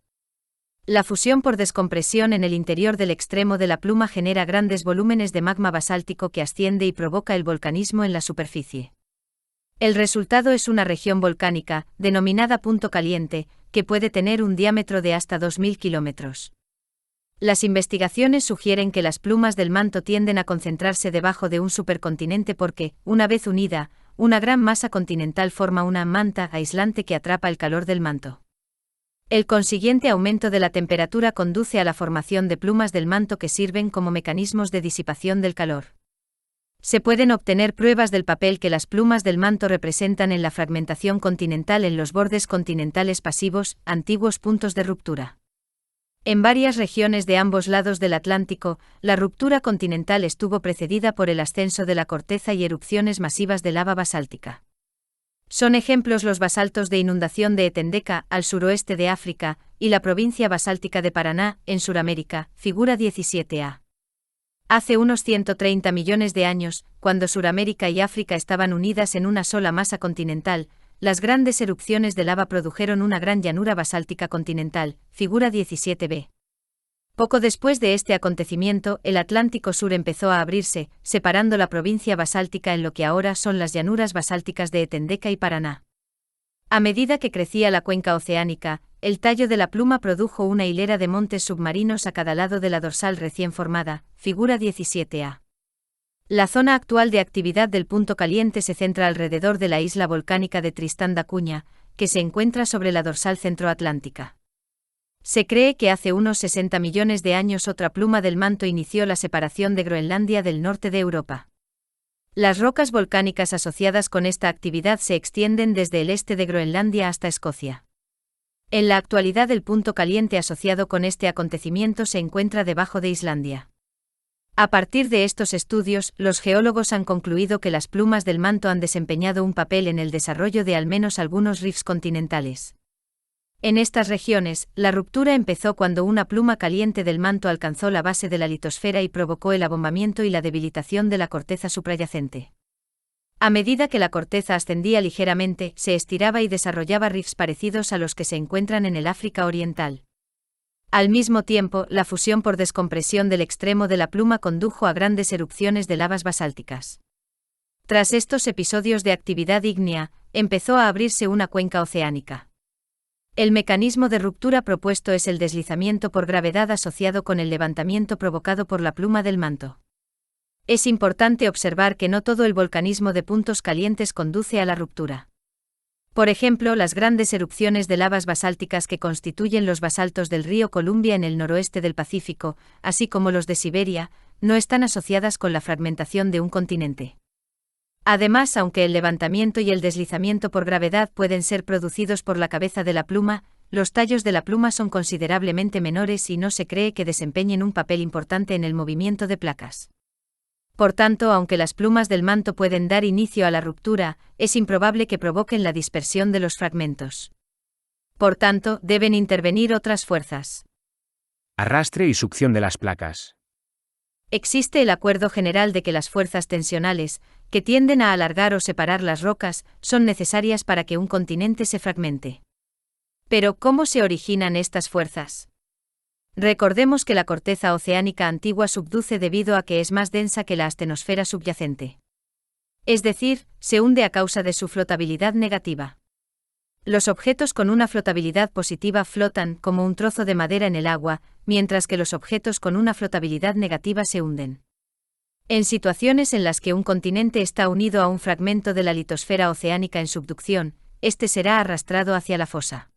B: La fusión por descompresión en el interior del extremo de la pluma genera grandes volúmenes de magma basáltico que asciende y provoca el volcanismo en la superficie. El resultado es una región volcánica, denominada punto caliente, que puede tener un diámetro de hasta 2.000 kilómetros. Las investigaciones sugieren que las plumas del manto tienden a concentrarse debajo de un supercontinente porque, una vez unida, una gran masa continental forma una manta aislante que atrapa el calor del manto. El consiguiente aumento de la temperatura conduce a la formación de plumas del manto que sirven como mecanismos de disipación del calor. Se pueden obtener pruebas del papel que las plumas del manto representan en la fragmentación continental en los bordes continentales pasivos, antiguos puntos de ruptura. En varias regiones de ambos lados del Atlántico, la ruptura continental estuvo precedida por el ascenso de la corteza y erupciones masivas de lava basáltica. Son ejemplos los basaltos de inundación de Etendeca, al suroeste de África, y la provincia basáltica de Paraná, en Suramérica, figura 17a. Hace unos 130 millones de años, cuando Suramérica y África estaban unidas en una sola masa continental, las grandes erupciones de lava produjeron una gran llanura basáltica continental, figura 17b. Poco después de este acontecimiento, el Atlántico Sur empezó a abrirse, separando la provincia basáltica en lo que ahora son las llanuras basálticas de Etendeca y Paraná. A medida que crecía la cuenca oceánica, el tallo de la pluma produjo una hilera de montes submarinos a cada lado de la dorsal recién formada, figura 17a. La zona actual de actividad del punto caliente se centra alrededor de la isla volcánica de Tristán da Cunha, que se encuentra sobre la dorsal centroatlántica. Se cree que hace unos 60 millones de años otra pluma del manto inició la separación de Groenlandia del norte de Europa. Las rocas volcánicas asociadas con esta actividad se extienden desde el este de Groenlandia hasta Escocia. En la actualidad el punto caliente asociado con este acontecimiento se encuentra debajo de Islandia. A partir de estos estudios, los geólogos han concluido que las plumas del manto han desempeñado un papel en el desarrollo de al menos algunos rifts continentales. En estas regiones, la ruptura empezó cuando una pluma caliente del manto alcanzó la base de la litosfera y provocó el abombamiento y la debilitación de la corteza subyacente. A medida que la corteza ascendía ligeramente, se estiraba y desarrollaba rifts parecidos a los que se encuentran en el África Oriental. Al mismo tiempo, la fusión por descompresión del extremo de la pluma condujo a grandes erupciones de lavas basálticas. Tras estos episodios de actividad ígnea, empezó a abrirse una cuenca oceánica. El mecanismo de ruptura propuesto es el deslizamiento por gravedad asociado con el levantamiento provocado por la pluma del manto. Es importante observar que no todo el volcanismo de puntos calientes conduce a la ruptura. Por ejemplo, las grandes erupciones de lavas basálticas que constituyen los basaltos del río Columbia en el noroeste del Pacífico, así como los de Siberia, no están asociadas con la fragmentación de un continente. Además, aunque el levantamiento y el deslizamiento por gravedad pueden ser producidos por la cabeza de la pluma, los tallos de la pluma son considerablemente menores y no se cree que desempeñen un papel importante en el movimiento de placas. Por tanto, aunque las plumas del manto pueden dar inicio a la ruptura, es improbable que provoquen la dispersión de los fragmentos. Por tanto, deben intervenir otras fuerzas.
A: Arrastre y succión de las placas.
B: Existe el acuerdo general de que las fuerzas tensionales, que tienden a alargar o separar las rocas, son necesarias para que un continente se fragmente. Pero, ¿cómo se originan estas fuerzas? Recordemos que la corteza oceánica antigua subduce debido a que es más densa que la astenosfera subyacente. Es decir, se hunde a causa de su flotabilidad negativa. Los objetos con una flotabilidad positiva flotan como un trozo de madera en el agua, mientras que los objetos con una flotabilidad negativa se hunden. En situaciones en las que un continente está unido a un fragmento de la litosfera oceánica en subducción, este será arrastrado hacia la fosa.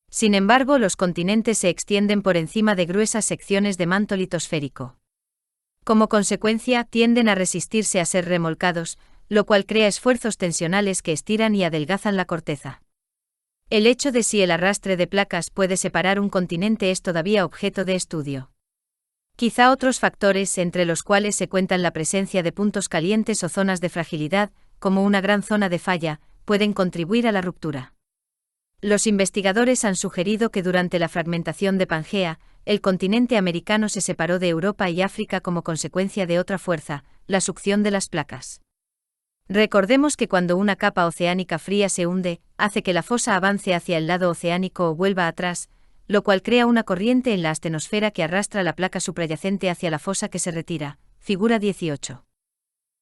B: Sin embargo, los continentes se extienden por encima de gruesas secciones de manto litosférico. Como consecuencia, tienden a resistirse a ser remolcados, lo cual crea esfuerzos tensionales que estiran y adelgazan la corteza. El hecho de si el arrastre de placas puede separar un continente es todavía objeto de estudio. Quizá otros factores, entre los cuales se cuentan la presencia de puntos calientes o zonas de fragilidad, como una gran zona de falla, pueden contribuir a la ruptura. Los investigadores han sugerido que durante la fragmentación de Pangea, el continente americano se separó de Europa y África como consecuencia de otra fuerza, la succión de las placas. Recordemos que cuando una capa oceánica fría se hunde, hace que la fosa avance hacia el lado oceánico o vuelva atrás, lo cual crea una corriente en la astenosfera que arrastra la placa suprayacente hacia la fosa que se retira, figura 18.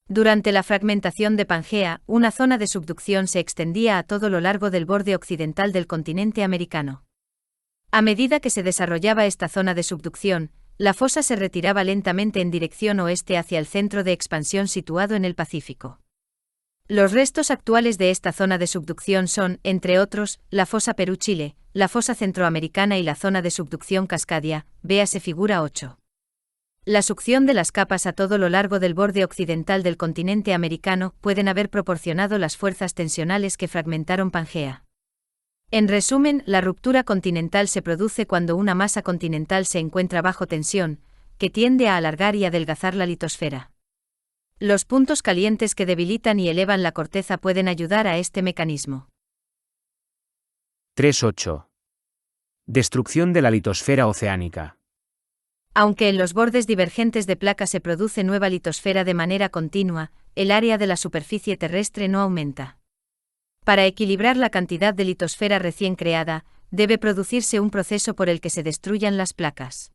B: Durante la fragmentación de Pangea, una zona de subducción se extendía a todo lo largo del borde occidental del continente americano. A medida que se desarrollaba esta zona de subducción, la fosa se retiraba lentamente en dirección oeste hacia el centro de expansión situado en el Pacífico. Los restos actuales de esta zona de subducción son, entre otros, la fosa Perú-Chile, la fosa centroamericana y la zona de subducción Cascadia, véase figura 8. La succión de las capas a todo lo largo del borde occidental del continente americano pueden haber proporcionado las fuerzas tensionales que fragmentaron Pangea. En resumen, la ruptura continental se produce cuando una masa continental se encuentra bajo tensión, que tiende a alargar y adelgazar la litosfera. Los puntos calientes que debilitan y elevan la corteza pueden ayudar a este mecanismo.
A: 3.8. Destrucción de la litosfera oceánica.
B: Aunque en los bordes divergentes de placa se produce nueva litosfera de manera continua, el área de la superficie terrestre no aumenta. Para equilibrar la cantidad de litosfera recién creada, debe producirse un proceso por el que se destruyan las placas.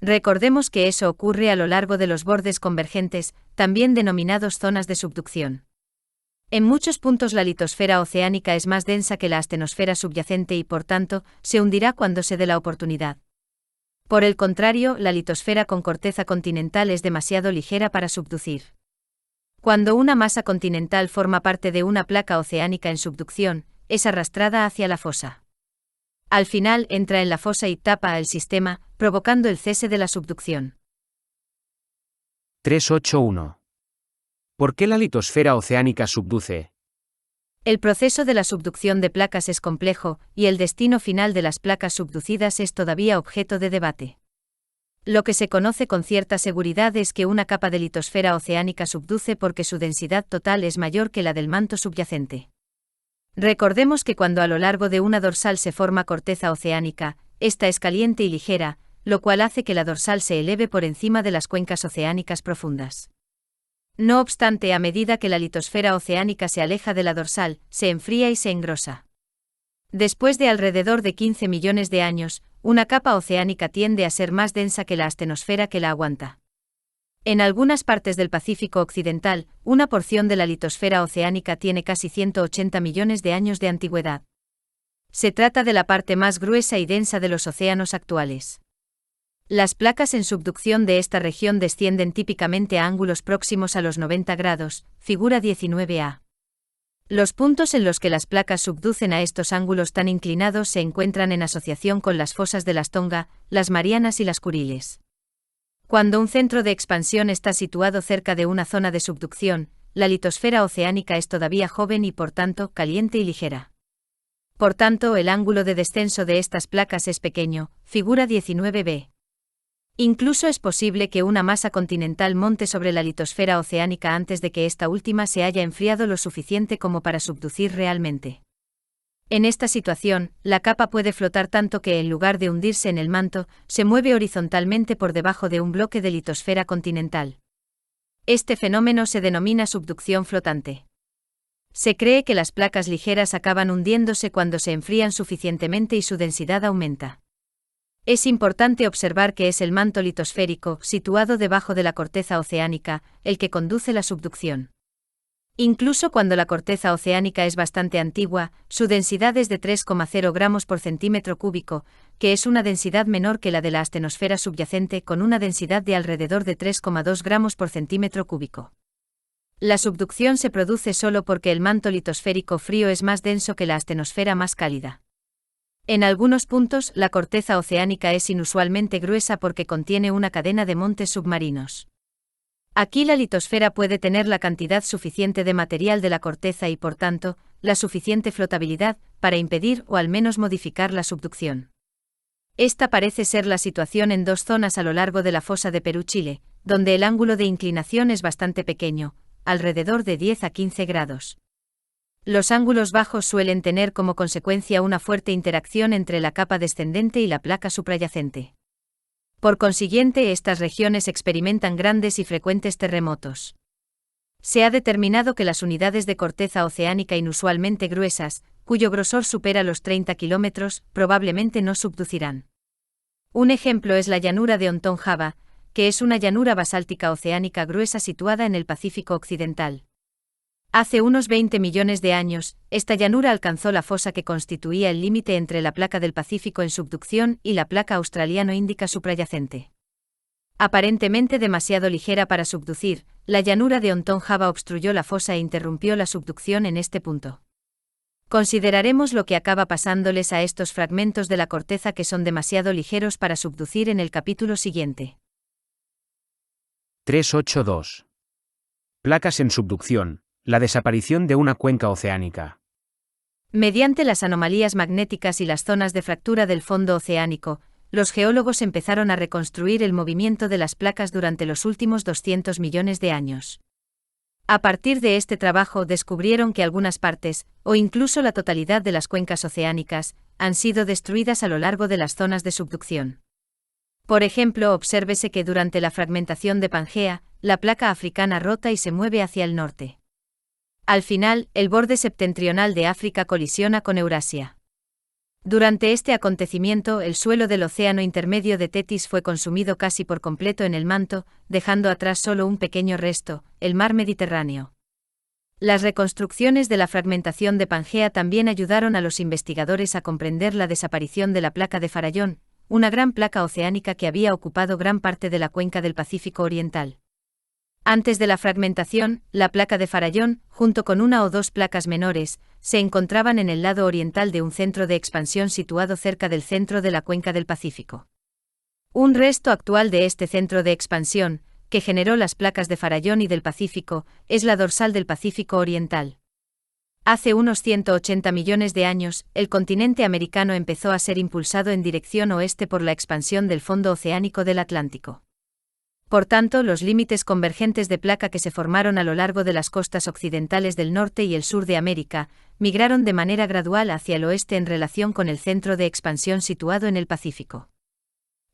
B: Recordemos que eso ocurre a lo largo de los bordes convergentes, también denominados zonas de subducción. En muchos puntos la litosfera oceánica es más densa que la astenosfera subyacente y por tanto, se hundirá cuando se dé la oportunidad. Por el contrario, la litosfera con corteza continental es demasiado ligera para subducir. Cuando una masa continental forma parte de una placa oceánica en subducción, es arrastrada hacia la fosa. Al final entra en la fosa y tapa el sistema, provocando el cese de la subducción.
A: 3.8.1. ¿Por qué la litosfera oceánica subduce?
B: El proceso de la subducción de placas es complejo, y el destino final de las placas subducidas es todavía objeto de debate. Lo que se conoce con cierta seguridad es que una capa de litosfera oceánica subduce porque su densidad total es mayor que la del manto subyacente. Recordemos que cuando a lo largo de una dorsal se forma corteza oceánica, esta es caliente y ligera, lo cual hace que la dorsal se eleve por encima de las cuencas oceánicas profundas. No obstante, a medida que la litosfera oceánica se aleja de la dorsal, se enfría y se engrosa. Después de alrededor de 15 millones de años, una capa oceánica tiende a ser más densa que la astenosfera que la aguanta. En algunas partes del Pacífico occidental, una porción de la litosfera oceánica tiene casi 180 millones de años de antigüedad. Se trata de la parte más gruesa y densa de los océanos actuales. Las placas en subducción de esta región descienden típicamente a ángulos próximos a los 90 grados, figura 19a. Los puntos en los que las placas subducen a estos ángulos tan inclinados se encuentran en asociación con las fosas de las Tonga, las Marianas y las Kuriles. Cuando un centro de expansión está situado cerca de una zona de subducción, la litosfera oceánica es todavía joven y por tanto caliente y ligera. Por tanto, el ángulo de descenso de estas placas es pequeño, figura 19b. Incluso es posible que una masa continental monte sobre la litosfera oceánica antes de que esta última se haya enfriado lo suficiente como para subducir realmente. En esta situación, la capa puede flotar tanto que en lugar de hundirse en el manto, se mueve horizontalmente por debajo de un bloque de litosfera continental. Este fenómeno se denomina subducción flotante. Se cree que las placas ligeras acaban hundiéndose cuando se enfrían suficientemente y su densidad aumenta. Es importante observar que es el manto litosférico, situado debajo de la corteza oceánica, el que conduce la subducción. Incluso cuando la corteza oceánica es bastante antigua, su densidad es de 3,0 gramos por centímetro cúbico, que es una densidad menor que la de la astenosfera subyacente con una densidad de alrededor de 3,2 gramos por centímetro cúbico. La subducción se produce solo porque el manto litosférico frío es más denso que la astenosfera más cálida. En algunos puntos, la corteza oceánica es inusualmente gruesa porque contiene una cadena de montes submarinos. Aquí la litosfera puede tener la cantidad suficiente de material de la corteza y, por tanto, la suficiente flotabilidad para impedir o al menos modificar la subducción. Esta parece ser la situación en dos zonas a lo largo de la fosa de Perú-Chile, donde el ángulo de inclinación es bastante pequeño, alrededor de 10 a 15 grados. Los ángulos bajos suelen tener como consecuencia una fuerte interacción entre la capa descendente y la placa suprayacente. Por consiguiente, estas regiones experimentan grandes y frecuentes terremotos. Se ha determinado que las unidades de corteza oceánica inusualmente gruesas, cuyo grosor supera los 30 kilómetros, probablemente no subducirán. Un ejemplo es la llanura de Onton Java, que es una llanura basáltica oceánica gruesa situada en el Pacífico Occidental. Hace unos 20 millones de años, esta llanura alcanzó la fosa que constituía el límite entre la placa del Pacífico en subducción y la placa australiano-índica suprayacente. Aparentemente demasiado ligera para subducir, la llanura de Ontonjava obstruyó la fosa e interrumpió la subducción en este punto. Consideraremos lo que acaba pasándoles a estos fragmentos de la corteza que son demasiado ligeros para subducir en el capítulo siguiente.
A: 3.8.2. Placas en subducción, la desaparición de una cuenca oceánica.
B: Mediante las anomalías magnéticas y las zonas de fractura del fondo oceánico, los geólogos empezaron a reconstruir el movimiento de las placas durante los últimos 200 millones de años. A partir de este trabajo descubrieron que algunas partes, o incluso la totalidad de las cuencas oceánicas, han sido destruidas a lo largo de las zonas de subducción. Por ejemplo, obsérvese que durante la fragmentación de Pangea, la placa africana rota y se mueve hacia el norte. Al final, el borde septentrional de África colisiona con Eurasia. Durante este acontecimiento, el suelo del océano intermedio de Tetis fue consumido casi por completo en el manto, dejando atrás solo un pequeño resto, el mar Mediterráneo. Las reconstrucciones de la fragmentación de Pangea también ayudaron a los investigadores a comprender la desaparición de la placa de Farallón, una gran placa oceánica que había ocupado gran parte de la cuenca del Pacífico Oriental. Antes de la fragmentación, la placa de Farallón, junto con una o dos placas menores, se encontraban en el lado oriental de un centro de expansión situado cerca del centro de la cuenca del Pacífico. Un resto actual de este centro de expansión, que generó las placas de Farallón y del Pacífico, es la dorsal del Pacífico Oriental. Hace unos 180 millones de años, el continente americano empezó a ser impulsado en dirección oeste por la expansión del fondo oceánico del Atlántico. Por tanto, los límites convergentes de placa que se formaron a lo largo de las costas occidentales del norte y el sur de América, migraron de manera gradual hacia el oeste en relación con el centro de expansión situado en el Pacífico.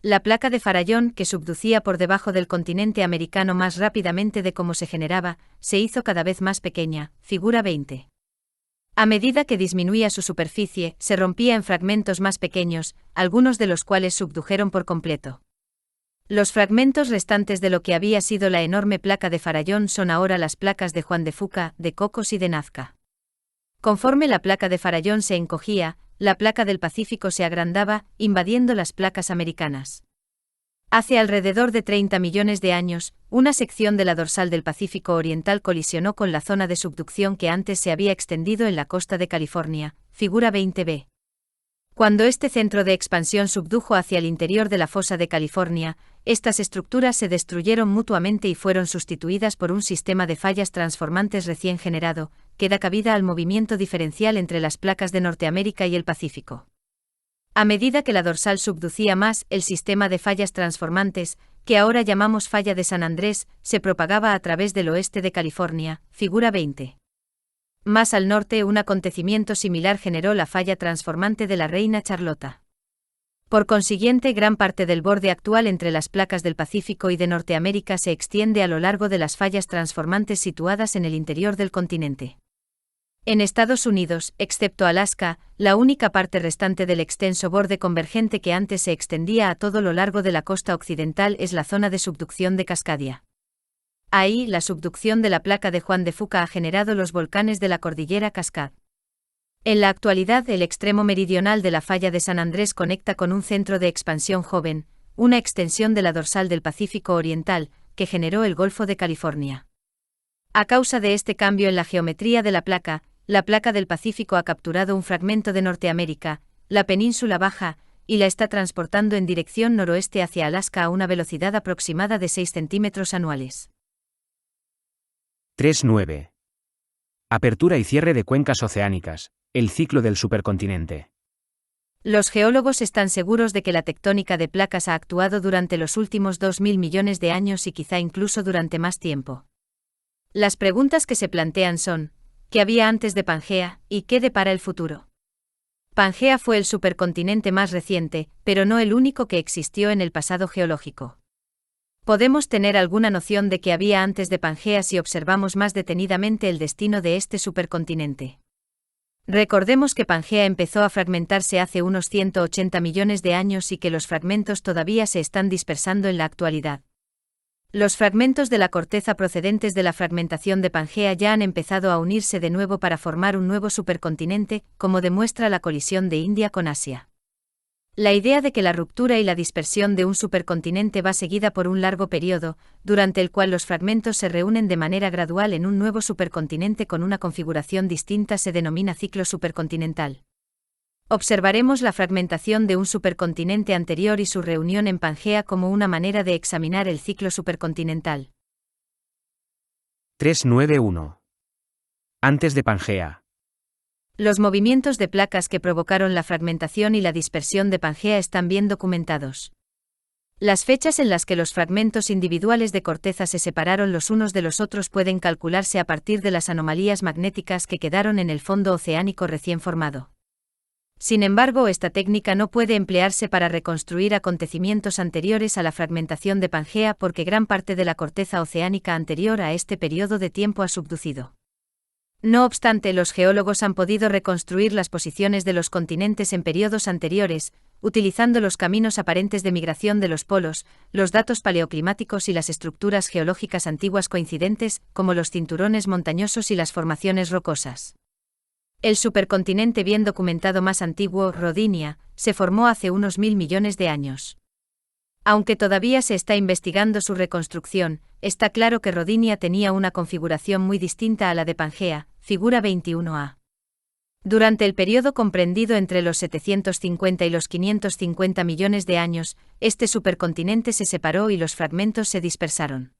B: La placa de Farallón, que subducía por debajo del continente americano más rápidamente de cómo se generaba, se hizo cada vez más pequeña, figura 20. A medida que disminuía su superficie, se rompía en fragmentos más pequeños, algunos de los cuales subdujeron por completo. Los fragmentos restantes de lo que había sido la enorme placa de Farallón son ahora las placas de Juan de Fuca, de Cocos y de Nazca. Conforme la placa de Farallón se encogía, la placa del Pacífico se agrandaba, invadiendo las placas americanas. Hace alrededor de 30 millones de años, una sección de la dorsal del Pacífico Oriental colisionó con la zona de subducción que antes se había extendido en la costa de California, figura 20b. Cuando este centro de expansión subdujo hacia el interior de la fosa de California, estas estructuras se destruyeron mutuamente y fueron sustituidas por un sistema de fallas transformantes recién generado, que da cabida al movimiento diferencial entre las placas de Norteamérica y el Pacífico. A medida que la dorsal subducía más, el sistema de fallas transformantes, que ahora llamamos falla de San Andrés, se propagaba a través del oeste de California, figura 20. Más al norte, un acontecimiento similar generó la falla transformante de la Reina Charlota. Por consiguiente, gran parte del borde actual entre las placas del Pacífico y de Norteamérica se extiende a lo largo de las fallas transformantes situadas en el interior del continente. En Estados Unidos, excepto Alaska, la única parte restante del extenso borde convergente que antes se extendía a todo lo largo de la costa occidental es la zona de subducción de Cascadia. Ahí, la subducción de la placa de Juan de Fuca ha generado los volcanes de la cordillera Cascade. En la actualidad, el extremo meridional de la falla de San Andrés conecta con un centro de expansión joven, una extensión de la dorsal del Pacífico Oriental, que generó el Golfo de California. A causa de este cambio en la geometría de la placa del Pacífico ha capturado un fragmento de Norteamérica, la península Baja, y la está transportando en dirección noroeste hacia Alaska a una velocidad aproximada de 6 centímetros anuales.
A: 3.9. Apertura y cierre de cuencas oceánicas, el ciclo del supercontinente.
B: Los geólogos están seguros de que la tectónica de placas ha actuado durante los últimos 2.000 millones de años y quizá incluso durante más tiempo. Las preguntas que se plantean son, ¿qué había antes de Pangea y qué depara el futuro? Pangea fue el supercontinente más reciente, pero no el único que existió en el pasado geológico. Podemos tener alguna noción de qué había antes de Pangea si observamos más detenidamente el destino de este supercontinente. Recordemos que Pangea empezó a fragmentarse hace unos 180 millones de años y que los fragmentos todavía se están dispersando en la actualidad. Los fragmentos de la corteza procedentes de la fragmentación de Pangea ya han empezado a unirse de nuevo para formar un nuevo supercontinente, como demuestra la colisión de India con Asia. La idea de que la ruptura y la dispersión de un supercontinente va seguida por un largo periodo, durante el cual los fragmentos se reúnen de manera gradual en un nuevo supercontinente con una configuración distinta, se denomina ciclo supercontinental. Observaremos la fragmentación de un supercontinente anterior y su reunión en Pangea como una manera de examinar el ciclo supercontinental.
A: 391. Antes de Pangea.
B: Los movimientos de placas que provocaron la fragmentación y la dispersión de Pangea están bien documentados. Las fechas en las que los fragmentos individuales de corteza se separaron los unos de los otros pueden calcularse a partir de las anomalías magnéticas que quedaron en el fondo oceánico recién formado. Sin embargo, esta técnica no puede emplearse para reconstruir acontecimientos anteriores a la fragmentación de Pangea porque gran parte de la corteza oceánica anterior a este periodo de tiempo ha subducido. No obstante, los geólogos han podido reconstruir las posiciones de los continentes en periodos anteriores, utilizando los caminos aparentes de migración de los polos, los datos paleoclimáticos y las estructuras geológicas antiguas coincidentes, como los cinturones montañosos y las formaciones rocosas. El supercontinente bien documentado más antiguo, Rodinia, se formó hace unos 1000 millones de años. Aunque todavía se está investigando su reconstrucción, está claro que Rodinia tenía una configuración muy distinta a la de Pangea, figura 21a. Durante el periodo comprendido entre los 750 y los 550 millones de años, este supercontinente se separó y los fragmentos se dispersaron.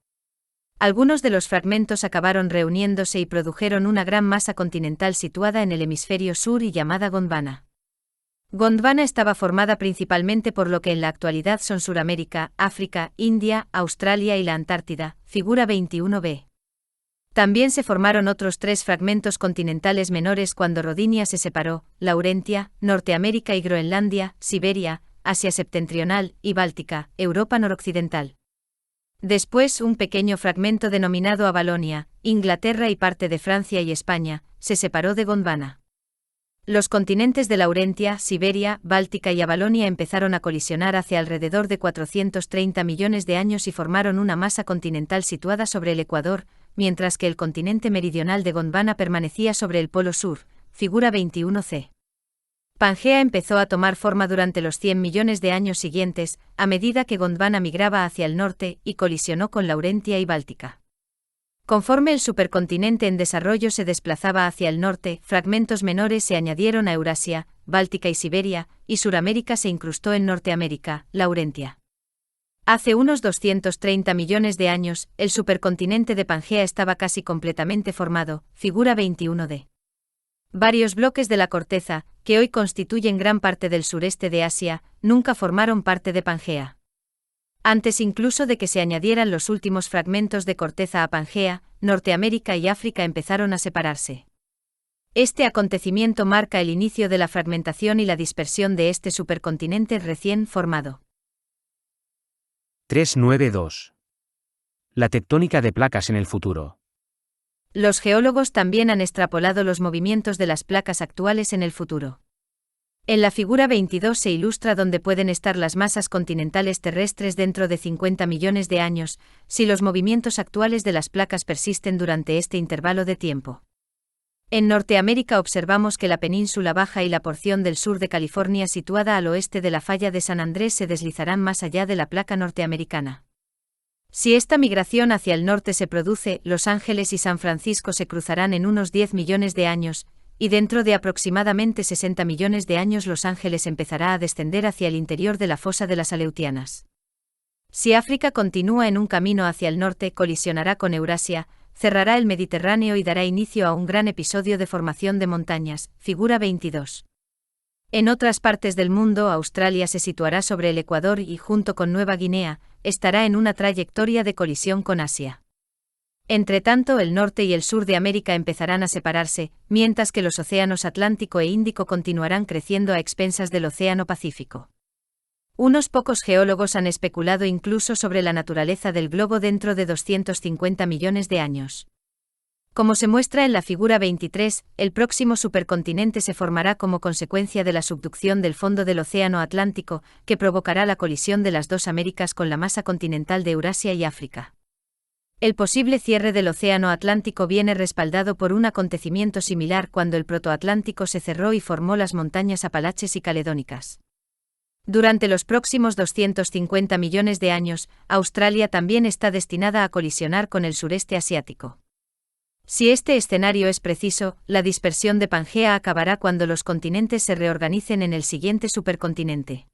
B: Algunos de los fragmentos acabaron reuniéndose y produjeron una gran masa continental situada en el hemisferio sur y llamada Gondwana. Gondwana estaba formada principalmente por lo que en la actualidad son Suramérica, África, India, Australia y la Antártida, figura 21b. También se formaron otros 3 fragmentos continentales menores cuando Rodinia se separó: Laurentia, Norteamérica y Groenlandia, Siberia, Asia septentrional y Báltica, Europa noroccidental. Después, un pequeño fragmento denominado Avalonia, Inglaterra y parte de Francia y España, se separó de Gondwana. Los continentes de Laurentia, Siberia, Báltica y Avalonia empezaron a colisionar hacia alrededor de 430 millones de años y formaron una masa continental situada sobre el ecuador, mientras que el continente meridional de Gondwana permanecía sobre el polo sur, figura 21c. Pangea empezó a tomar forma durante los 100 millones de años siguientes, a medida que Gondwana migraba hacia el norte y colisionó con Laurentia y Báltica. Conforme el supercontinente en desarrollo se desplazaba hacia el norte, fragmentos menores se añadieron a Eurasia, Báltica y Siberia, y Suramérica se incrustó en Norteamérica, Laurentia. Hace unos 230 millones de años, el supercontinente de Pangea estaba casi completamente formado, figura 21d. Varios bloques de la corteza, que hoy constituyen gran parte del sureste de Asia, nunca formaron parte de Pangea. Antes incluso de que se añadieran los últimos fragmentos de corteza a Pangea, Norteamérica y África empezaron a separarse. Este acontecimiento marca el inicio de la fragmentación y la dispersión de este supercontinente recién formado.
A: 392. La tectónica de placas en el futuro.
B: Los geólogos también han extrapolado los movimientos de las placas actuales en el futuro. En la figura 22 se ilustra dónde pueden estar las masas continentales terrestres dentro de 50 millones de años, si los movimientos actuales de las placas persisten durante este intervalo de tiempo. En Norteamérica observamos que la península baja y la porción del sur de California situada al oeste de la falla de San Andrés se deslizarán más allá de la placa norteamericana. Si esta migración hacia el norte se produce, Los Ángeles y San Francisco se cruzarán en unos 10 millones de años, y dentro de aproximadamente 60 millones de años Los Ángeles empezará a descender hacia el interior de la fosa de las Aleutianas. Si África continúa en un camino hacia el norte, colisionará con Eurasia, cerrará el Mediterráneo y dará inicio a un gran episodio de formación de montañas, figura 22. En otras partes del mundo, Australia se situará sobre el ecuador y, junto con Nueva Guinea, estará en una trayectoria de colisión con Asia. Entretanto, el norte y el sur de América empezarán a separarse, mientras que los océanos Atlántico e Índico continuarán creciendo a expensas del Océano Pacífico. Unos pocos geólogos han especulado incluso sobre la naturaleza del globo dentro de 250 millones de años. Como se muestra en la figura 23, el próximo supercontinente se formará como consecuencia de la subducción del fondo del Océano Atlántico, que provocará la colisión de las dos Américas con la masa continental de Eurasia y África. El posible cierre del Océano Atlántico viene respaldado por un acontecimiento similar cuando el Protoatlántico se cerró y formó las montañas Apalaches y Caledónicas. Durante los próximos 250 millones de años, Australia también está destinada a colisionar con el sureste asiático. Si este escenario es preciso, la dispersión de Pangea acabará cuando los continentes se reorganicen en el siguiente supercontinente.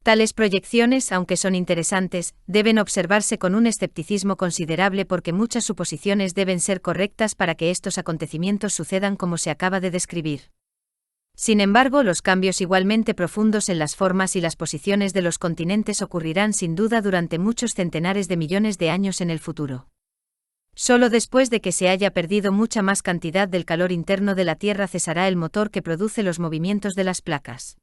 B: Tales proyecciones, aunque son interesantes, deben observarse con un escepticismo considerable porque muchas suposiciones deben ser correctas para que estos acontecimientos sucedan como se acaba de describir. Sin embargo, los cambios igualmente profundos en las formas y las posiciones de los continentes ocurrirán sin duda durante muchos centenares de millones de años en el futuro. Solo después de que se haya perdido mucha más cantidad del calor interno de la Tierra cesará el motor que produce los movimientos de las placas.